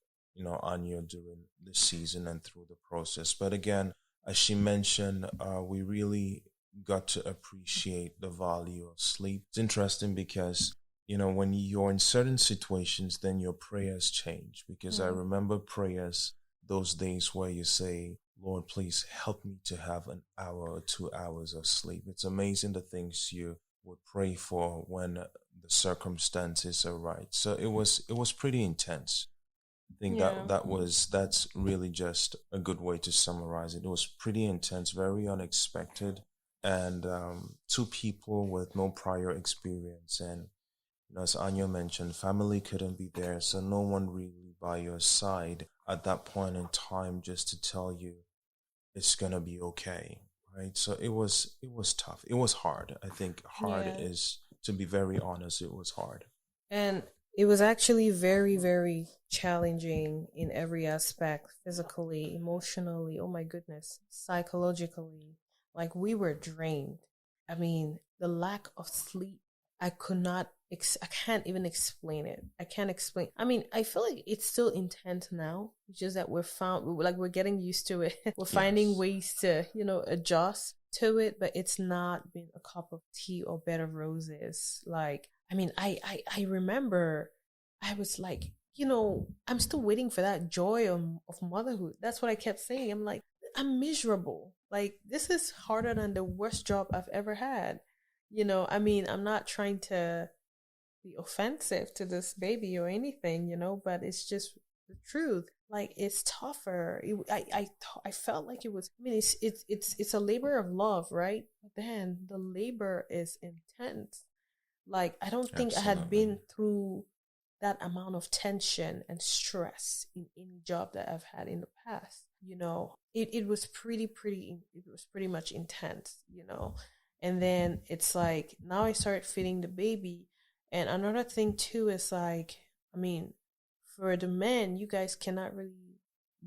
Anya during the season and through the process. But again, as she mentioned, we really got to appreciate the value of sleep. It's interesting because, when you're in certain situations, then your prayers change. Because I remember prayers those days where you say, Lord, please help me to have an hour or 2 hours of sleep. It's amazing the things you would pray for when the circumstances are right. So it was pretty intense. I think Yeah. that's really just a good way to summarize it. It was pretty intense, very unexpected, and two people with no prior experience. And as Anya mentioned, family couldn't be there, so no one really by your side at that point in time just to tell you it's gonna be okay, right? So it was tough. It was hard. I think hard Yeah. is, to be very honest, it was hard. And it was actually very, very challenging in every aspect, physically, emotionally, oh my goodness, psychologically. Like we were drained. I mean, the lack of sleep, I could not, I can't even explain it. I can't explain. I mean, I feel like it's still intense now. It's just that we're getting used to it. We're finding Yes. ways to, adjust to it, but it's not been a cup of tea or bed of roses. Like, I mean, I remember I was like, I'm still waiting for that joy of motherhood. That's what I kept saying. I'm like, I'm miserable. Like, this is harder than the worst job I've ever had. I mean, I'm not trying to be offensive to this baby or anything, but it's just the truth. Like, it's tougher. I felt like it was. I mean, it's a labor of love, right? But then the labor is intense. Like, I don't think I had Absolutely. been through that amount of tension and stress in any job that I've had in the past. It was it was pretty much intense. And then it's like now I start feeding the baby. And another thing too is like, I mean, for the men, you guys cannot really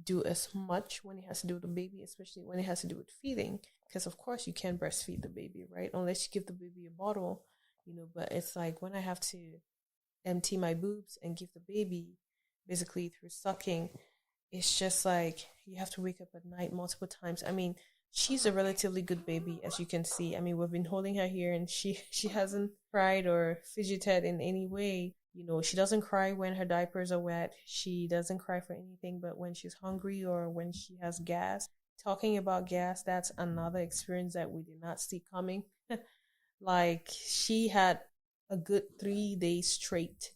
do as much when it has to do with the baby, especially when it has to do with feeding. Because of course you can't breastfeed the baby, right? Unless you give the baby a bottle, but it's like when I have to empty my boobs and give the baby basically through sucking, it's just like you have to wake up at night multiple times. I mean, she's a relatively good baby, as you can see. I mean, we've been holding her here, and she hasn't cried or fidgeted in any way. She doesn't cry when her diapers are wet. She doesn't cry for anything but when she's hungry or when she has gas. Talking about gas, that's another experience that we did not see coming. Like, she had a good 3 days straight,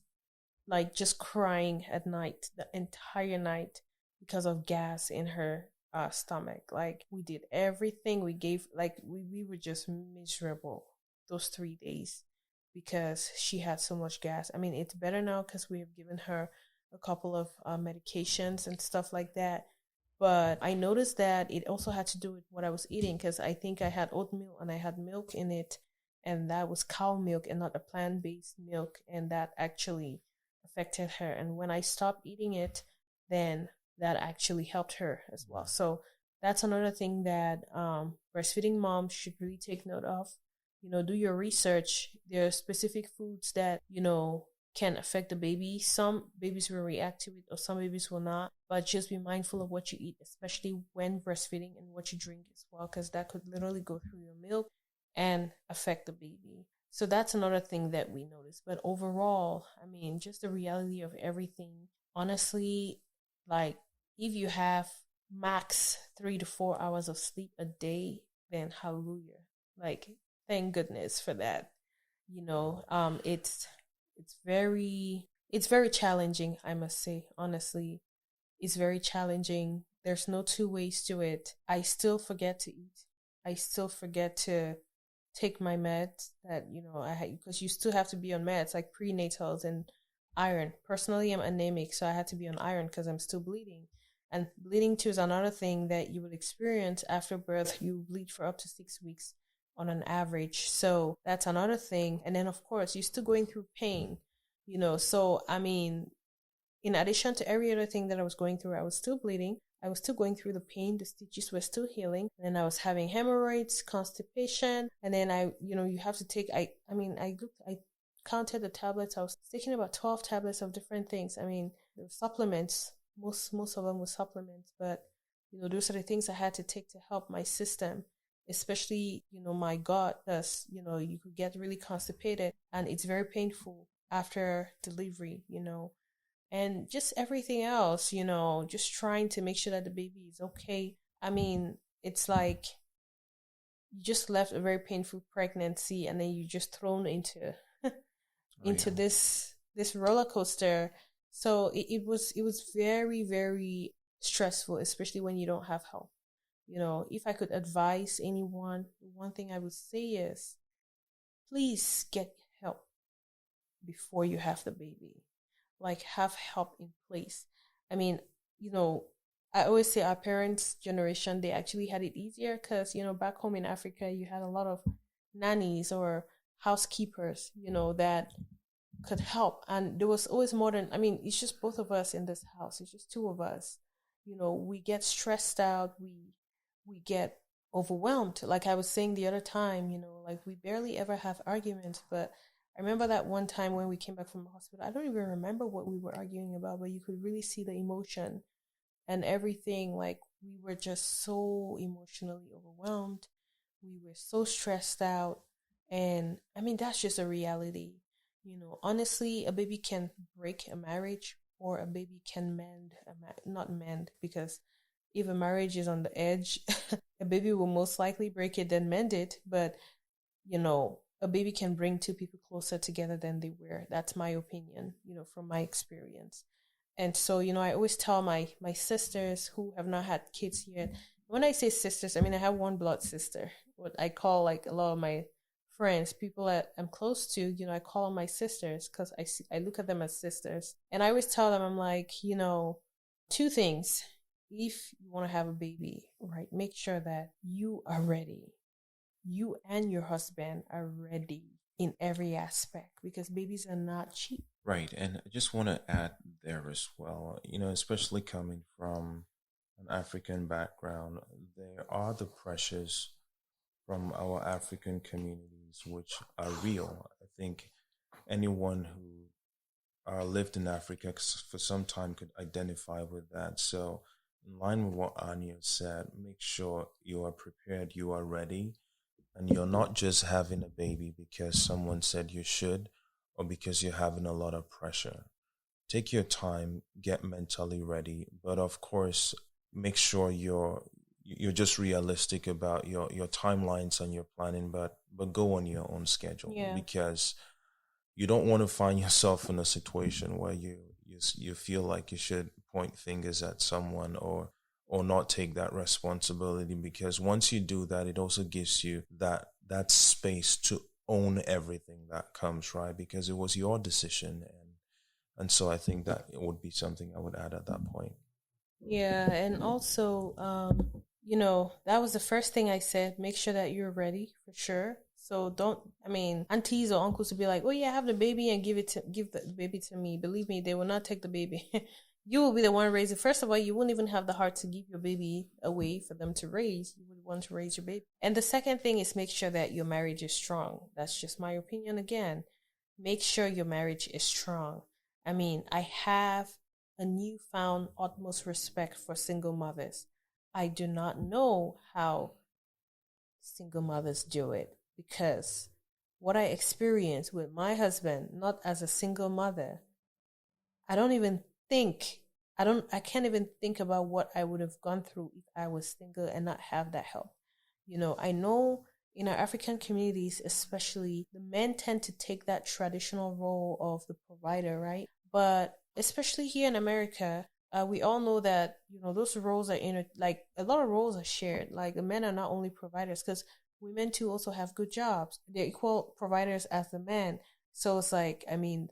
like just crying at night, the entire night, because of gas in her stomach. Like, we did everything. We gave, like, we were just miserable those 3 days because she had so much gas. I mean, it's better now because we have given her a couple of medications and stuff like that. But I noticed that it also had to do with what I was eating because I think I had oatmeal and I had milk in it. and that was cow milk and not a plant-based milk, and that actually affected her. And when I stopped eating it, then that actually helped her as well. So that's another thing that breastfeeding moms should really take note of. Do your research. There are specific foods that can affect the baby. Some babies will react to it, or some babies will not. But just be mindful of what you eat, especially when breastfeeding, and what you drink as well, because that could literally go through your milk and affect the baby. So that's another thing that we notice. But overall, I mean, just the reality of everything. Honestly, like, if you have max 3 to 4 hours of sleep a day, then hallelujah. Like, thank goodness for that. It's very challenging, I must say. Honestly, it's very challenging. There's no two ways to it. I still forget to eat. I still forget to take my meds that I had, because you still have to be on meds like prenatals and iron. Personally, I'm anemic, so I had to be on iron because I'm still bleeding. And bleeding too is another thing that you will experience after birth. You bleed for up to 6 weeks on an average. So that's another thing. And then of course you're still going through pain. So I mean, in addition to every other thing that I was going through, I was still bleeding. I was still going through the pain. The stitches were still healing. And then I was having hemorrhoids, constipation. And then you have to take, I counted the tablets. I was taking about 12 tablets of different things. I mean, there were supplements. Most of them were supplements. But, those are the things I had to take to help my system, especially, my gut, because, you could get really constipated and it's very painful after delivery, and just everything else, just trying to make sure that the baby is okay. I mean, it's like you just left a very painful pregnancy, and then you just thrown into into this roller coaster. So it was very, very stressful, especially when you don't have help. If I could advise anyone, one thing I would say is, please get help before you have the baby. Like, have help in place. I mean, I always say our parents' generation, they actually had it easier because, back home in Africa, you had a lot of nannies or housekeepers, that could help. And there was always more than, I mean, it's just both of us in this house. It's just two of us. We get stressed out. We get overwhelmed. Like I was saying the other time, like we barely ever have arguments, but I remember that one time when we came back from the hospital. I don't even remember what we were arguing about, but you could really see the emotion and everything. Like, we were just so emotionally overwhelmed. We were so stressed out. And I mean, that's just a reality. Honestly, a baby can break a marriage, or a baby can mend, not mend, because if a marriage is on the edge, a baby will most likely break it than mend it. But, a baby can bring two people closer together than they were. That's my opinion, from my experience. And so, I always tell my sisters who have not had kids yet. When I say sisters, I mean I have one blood sister. What I call, like, a lot of my friends, people that I'm close to, I call them my sisters because I look at them as sisters. And I always tell them, I'm like, two things. If you want to have a baby, right, make sure that you are ready. You and your husband are ready in every aspect, because babies are not cheap. Right. And I just want to add there as well, especially coming from an African background, there are the pressures from our African communities which are real. I think anyone who lived in Africa for some time could identify with that. So, in line with what Anya said, make sure you are prepared, you are ready, and you're not just having a baby because someone said you should, or because you're having a lot of pressure. Take your time, get mentally ready, but of course, make sure you're just realistic about your timelines and your planning, but go on your own schedule, Yeah. because you don't want to find yourself in a situation where you feel like you should point fingers at someone, or not take that responsibility, because once you do that, it also gives you that space to own everything that comes, right? Because it was your decision. And so I think that it would be something I would add at that point. Yeah, and also, that was the first thing I said. Make sure that you're ready, for sure. So don't, I mean, aunties or uncles will be like, oh yeah, have the baby and give the baby to me. Believe me, they will not take the baby. You will be the one raising. First of all, you won't even have the heart to give your baby away for them to raise. You would want to raise your baby. And the second thing is make sure that your marriage is strong. That's just my opinion again. Make sure your marriage is strong. I mean, I have a newfound utmost respect for single mothers. I do not know how single mothers do it because what I experienced with my husband, not as a single mother, I don't even think I can't even think about what I would have gone through if I was single and not have that help. I know in our African communities, especially, the men tend to take that traditional role of the provider, right? But especially here in America, we all know that those roles are like a lot of roles are shared. Like the men are not only providers because women too also have good jobs. They're equal providers as the men. So it's like, I mean,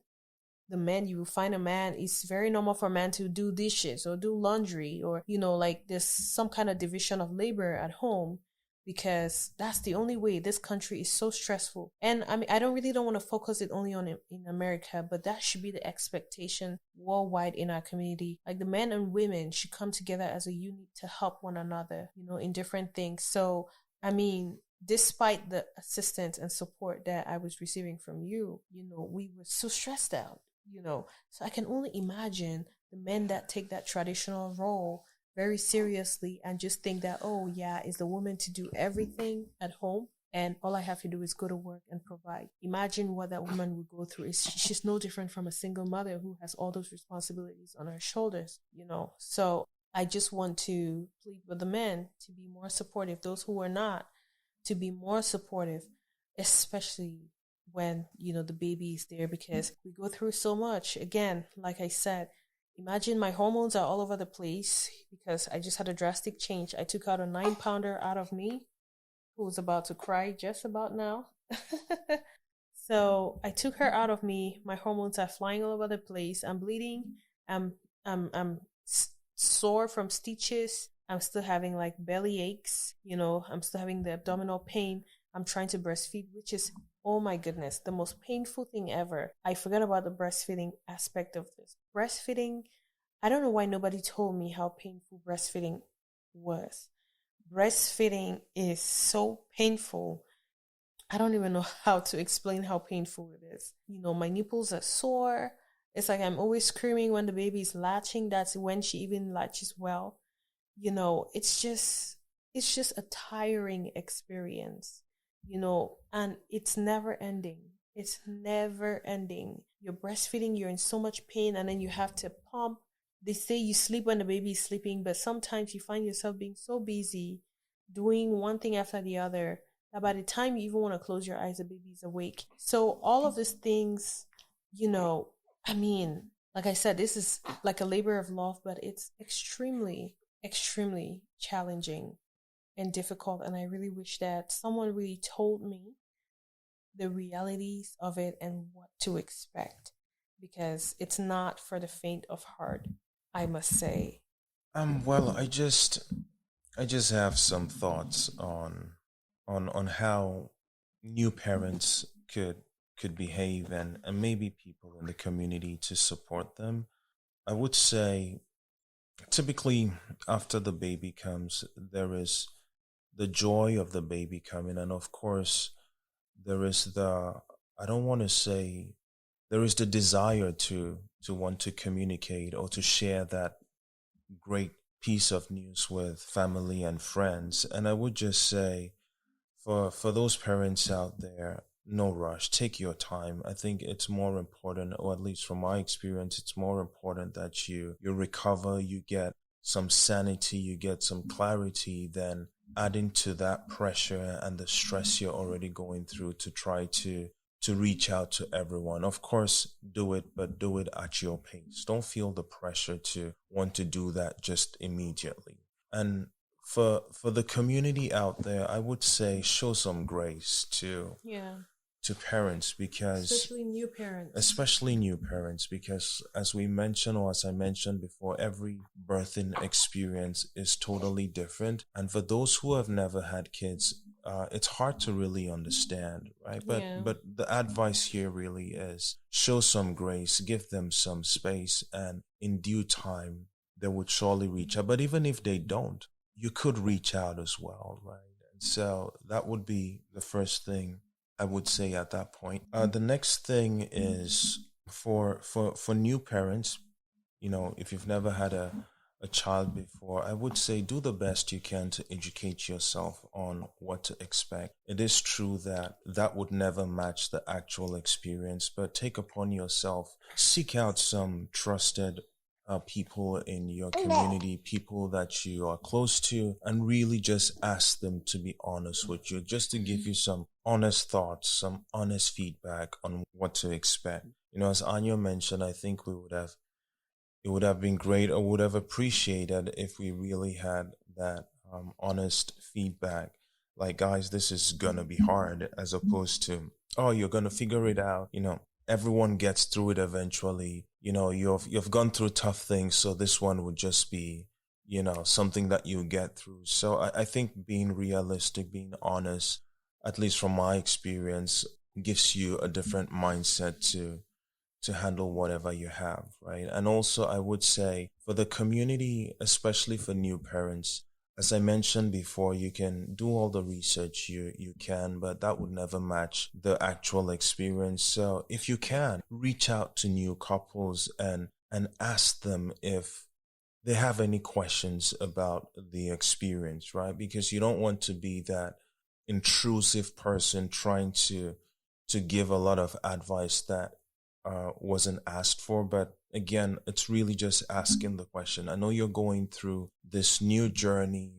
the man, you find a man, it's very normal for a man to do dishes or do laundry or like there's some kind of division of labor at home because that's the only way. This country is so stressful. And I mean, I don't want to focus it only on in America, but that should be the expectation worldwide in our community. Like the men and women should come together as a unit to help one another, in different things. So I mean, despite the assistance and support that I was receiving from you, we were so stressed out, So I can only imagine the men that take that traditional role very seriously and just think that, oh yeah, it's the woman to do everything at home and all I have to do is go to work and provide. Imagine what that woman would go through. She's no different from a single mother who has all those responsibilities on her shoulders, So I just want to plead with the men to be more supportive. Those who are not, to be more supportive, especially when, the baby is there because we go through so much. Again, like I said, imagine my hormones are all over the place because I just had a drastic change. I took out a 9-pounder out of me who was about to cry just about now. So I took her out of me. My hormones are flying all over the place. I'm bleeding. I'm sore from stitches. I'm still having like belly aches. I'm still having the abdominal pain. I'm trying to breastfeed, which is, oh my goodness, the most painful thing ever. I forgot about the breastfeeding aspect of this. Breastfeeding, I don't know why nobody told me how painful breastfeeding was. Breastfeeding is so painful. I don't even know how to explain how painful it is. My nipples are sore. It's like I'm always screaming when the baby's latching. That's when she even latches well. It's just a tiring experience, and it's never ending. It's never ending. You're breastfeeding, you're in so much pain, and then you have to pump. They say you sleep when the baby is sleeping, but sometimes you find yourself being so busy doing one thing after the other that by the time you even want to close your eyes, the baby's awake. So all of these things, I mean, like I said, this is like a labor of love, but it's extremely, extremely challenging and difficult. And I really wish that someone really told me the realities of it and what to expect because it's not for the faint of heart, I must say. Well, I just have some thoughts on how new parents could behave and maybe people in the community to support them. I would say typically after the baby comes, there is the joy of the baby coming, and of course, there is I don't want to say, there is the desire to want to communicate or to share that great piece of news with family and friends. And I would just say, for those parents out there, no rush, take your time. I think it's more important, or at least from my experience, it's more important that you recover, you get some sanity, you get some clarity, than adding to that pressure and the stress you're already going through to try to reach out to everyone. Of course, do it, but do it at your pace. Don't feel the pressure to want to do that just immediately. And for the community out there, I would say show some grace Yeah, to parents, because especially new parents, because as we mentioned, or as I mentioned before, every birthing experience is totally different. And for those who have never had kids, it's hard to really understand, right? Yeah. But the advice here really is show some grace, give them some space, and in due time they would surely reach out. But even if they don't, you could reach out as well, right? And so that would be the first thing I would say at that point. The next thing is for new parents, if you've never had a child before, I would say do the best you can to educate yourself on what to expect. It is true that that would never match the actual experience, but take upon yourself, seek out some trusted people in your community, people that you are close to, and really just ask them to be honest with you, just to give you some honest thoughts, some honest feedback on what to expect. As Anya mentioned, I think it would have been great, or would have appreciated if we really had that honest feedback. Like, guys, this is gonna be hard, as opposed to, oh, you're gonna figure it out. Everyone gets through it eventually. You've gone through tough things, so this one would just be, something that you get through. So I think being realistic, being honest, at least from my experience, gives you a different mindset to handle whatever you have, right? And also, I would say for the community, especially for new parents, as I mentioned before, you can do all the research you can, but that would never match the actual experience. So if you can, reach out to new couples and ask them if they have any questions about the experience, right? Because you don't want to be that intrusive person trying to give a lot of advice that wasn't asked for. But again, it's really just asking the question. I know you're going through this new journey.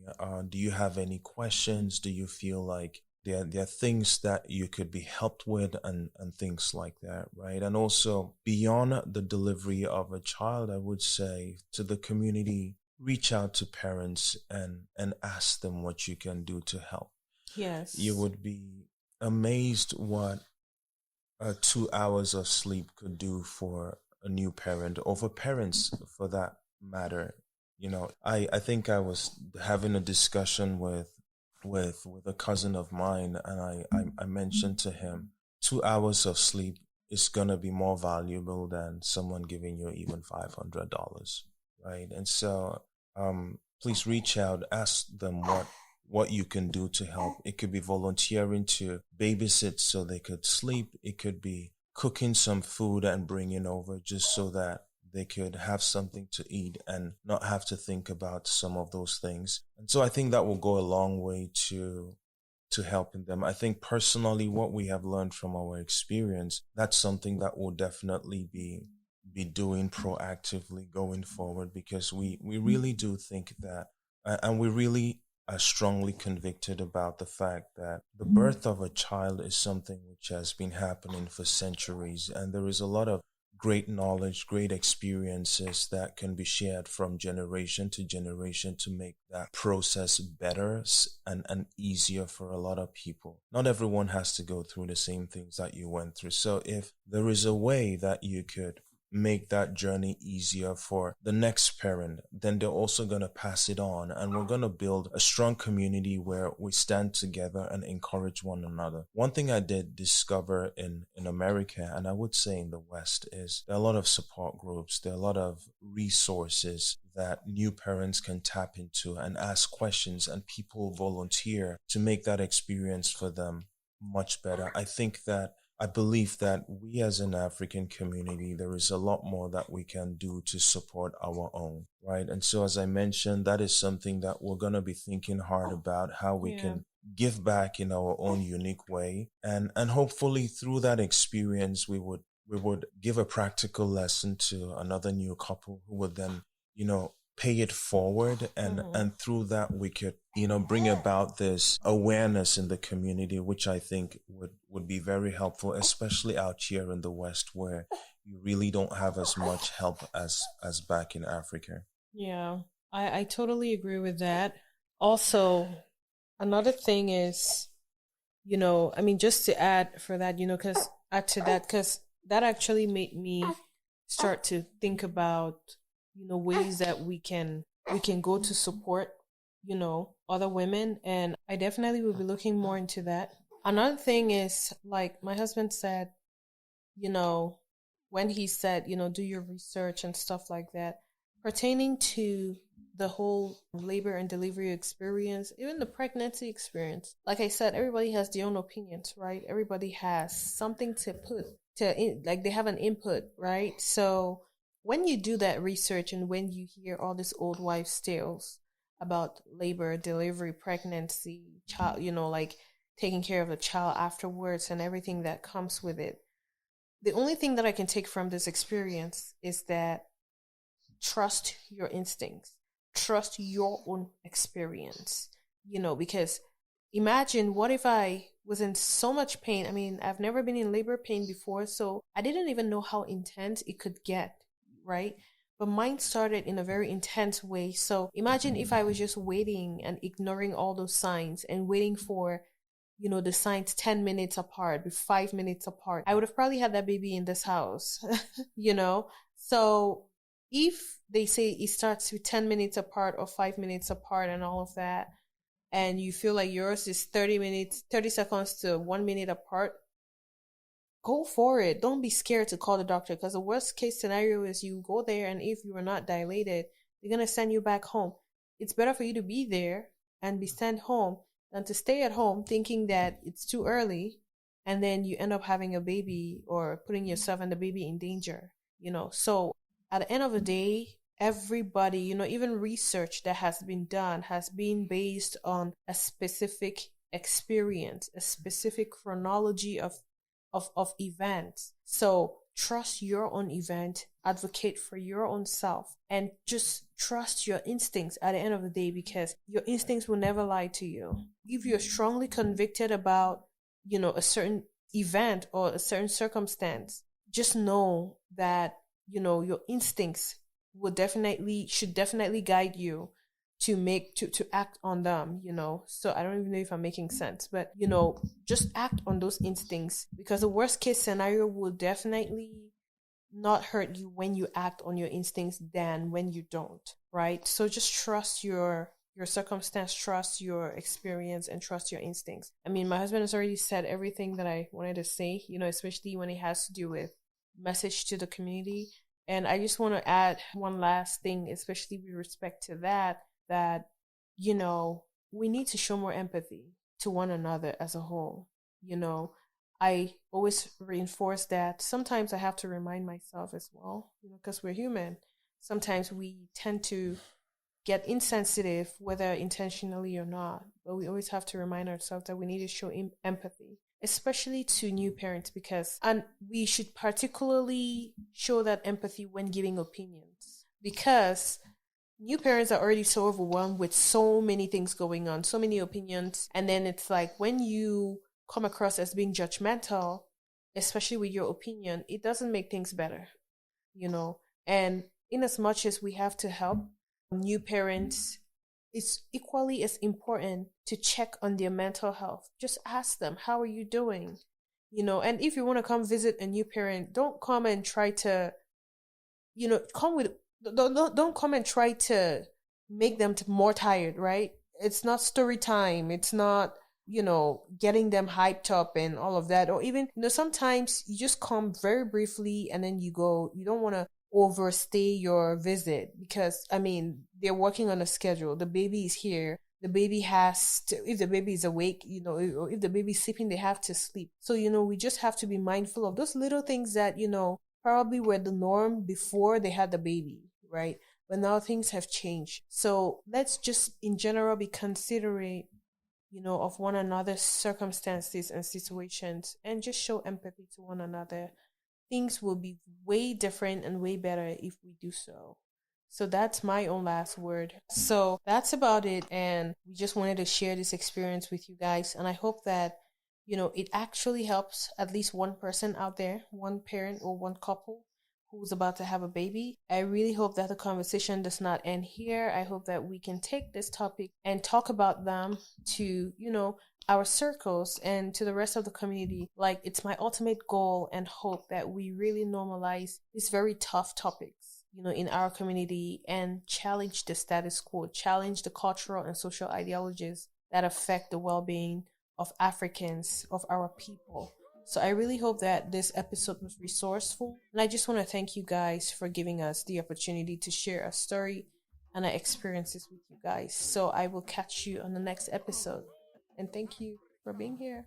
Do you have any questions? Do you feel like there are things that you could be helped with, and things like that, right? And also, beyond the delivery of a child, I would say to the community, reach out to parents and ask them what you can do to help. Yes. You would be amazed what 2 hours of sleep could do for a new parent, or for parents for that matter. I think I was having a discussion with a cousin of mine, and I mentioned to him 2 hours of sleep is gonna be more valuable than someone giving you even $500, right? And so please reach out, ask them what you can do to help. It could be volunteering to babysit so they could sleep. It could be cooking some food and bringing over just so that they could have something to eat and not have to think about some of those things. And so I think that will go a long way to helping them. I think personally, what we have learned from our experience, that's something that will definitely be doing proactively going forward, because we really do think that, and we really are strongly convicted about the fact that the birth of a child is something which has been happening for centuries, and there is a lot of great knowledge, great experiences that can be shared from generation to generation to make that process better and easier for a lot of people. Not everyone has to go through the same things that you went through. So if there is a way that you could make that journey easier for the next parent, then they're also going to pass it on, and we're going to build a strong community where we stand together and encourage one another. One thing I did discover in America, and I would say in the West, is there are a lot of support groups, there are a lot of resources that new parents can tap into and ask questions, and people volunteer to make that experience for them much better. I believe that we as an African community, there is a lot more that we can do to support our own, right? And so, as I mentioned, that is something that we're going to be thinking hard about, how we can give back in our own unique way. And hopefully through that experience, we would give a practical lesson to another new couple who would then, pay it forward, and through that we could bring about this awareness in the community, which I think would be very helpful, especially out here in the West, where you really don't have as much help as back in Africa. Yeah, I totally agree with that. Also, another thing is, just to add for that, because that actually made me start to think about ways that we can go to support other women. And I definitely will be looking more into that. Another thing is, like my husband said, you know, when he said, do your research and stuff like that, pertaining to the whole labor and delivery experience, even the pregnancy experience. Like I said, everybody has their own opinions, right? Everybody has something to put like they have an input, right? So when you do that research and when you hear all these old wives' tales about labor, delivery, pregnancy, child, like taking care of the child afterwards and everything that comes with it, the only thing that I can take from this experience is that trust your instincts, trust your own experience, because imagine what if I was in so much pain. I mean, I've never been in labor pain before, so I didn't even know how intense it could get, right? But mine started in a very intense way. So imagine if I was just waiting and ignoring all those signs and waiting for the signs 10 minutes apart, 5 minutes apart. I would have probably had that baby in this house, you know? So if they say it starts with 10 minutes apart or 5 minutes apart and all of that, and you feel like yours is 30 minutes, 30 seconds to 1 minute apart, go for it. Don't be scared to call the doctor, because the worst case scenario is you go there and if you are not dilated, they're going to send you back home. It's better for you to be there and be sent home than to stay at home thinking that it's too early and then you end up having a baby or putting yourself and the baby in danger, So at the end of the day, everybody, even research that has been done has been based on a specific experience, a specific chronology of events. So trust your own event, advocate for your own self, and just trust your instincts at the end of the day, because your instincts will never lie to you. If you're strongly convicted about, a certain event or a certain circumstance, just know that, your instincts should definitely guide you to act on them, So I don't even know if I'm making sense, but just act on those instincts, because the worst case scenario will definitely not hurt you when you act on your instincts than when you don't, right? So just trust your circumstance, trust your experience, and trust your instincts. I mean, my husband has already said everything that I wanted to say, especially when it has to do with message to the community. And I just want to add one last thing, especially with respect to that, we need to show more empathy to one another as a whole. I always reinforce that. Sometimes I have to remind myself as well, because we're human. Sometimes we tend to get insensitive, whether intentionally or not, but we always have to remind ourselves that we need to show empathy, especially to new parents, and we should particularly show that empathy when giving opinions, because new parents are already so overwhelmed with so many things going on, so many opinions. And then it's like when you come across as being judgmental, especially with your opinion, it doesn't make things better, And in as much as we have to help new parents, it's equally as important to check on their mental health. Just ask them, how are you doing? And if you want to come visit a new parent, don't come and try to, come with don't come and try to make them more tired, right? It's not story time. It's not, getting them hyped up and all of that. Or even, sometimes you just come very briefly and then you go. You don't want to overstay your visit, because, I mean, they're working on a schedule. The baby is here. The baby has to, if the baby is awake, or if the baby's sleeping, they have to sleep. So, we just have to be mindful of those little things that, probably were the norm before they had the baby, right? But now things have changed. So let's just in general be considerate, of one another's circumstances and situations, and just show empathy to one another. Things will be way different and way better if we do so. So that's my own last word. So that's about it. And we just wanted to share this experience with you guys. And I hope that, it actually helps at least one person out there, one parent or one couple who's about to have a baby. I really hope that the conversation does not end here. I hope that we can take this topic and talk about them to, our circles and to the rest of the community. Like, it's my ultimate goal and hope that we really normalize these very tough topics, in our community and challenge the status quo, challenge the cultural and social ideologies that affect the well-being of Africans, of our people. So I really hope that this episode was resourceful. And I just want to thank you guys for giving us the opportunity to share our story and our experiences with you guys. So I will catch you on the next episode. And thank you for being here.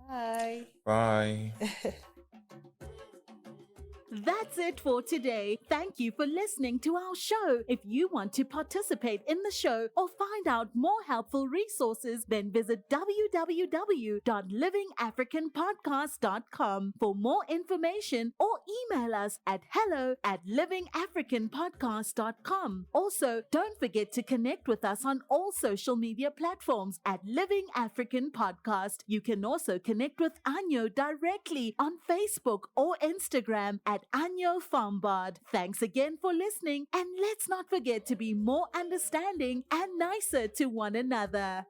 Bye. Bye. That's it for today. Thank you for listening to our show. If you want to participate in the show or find out more helpful resources, then visit www.livingafricanpodcast.com for more information or email us at hello@livingafricanpodcast.com. Also, don't forget to connect with us on all social media platforms at Living African Podcast. You can also connect with Anyo directly on Facebook or Instagram at Anyo Fambard. Thanks again for listening, and let's not forget to be more understanding and nicer to one another.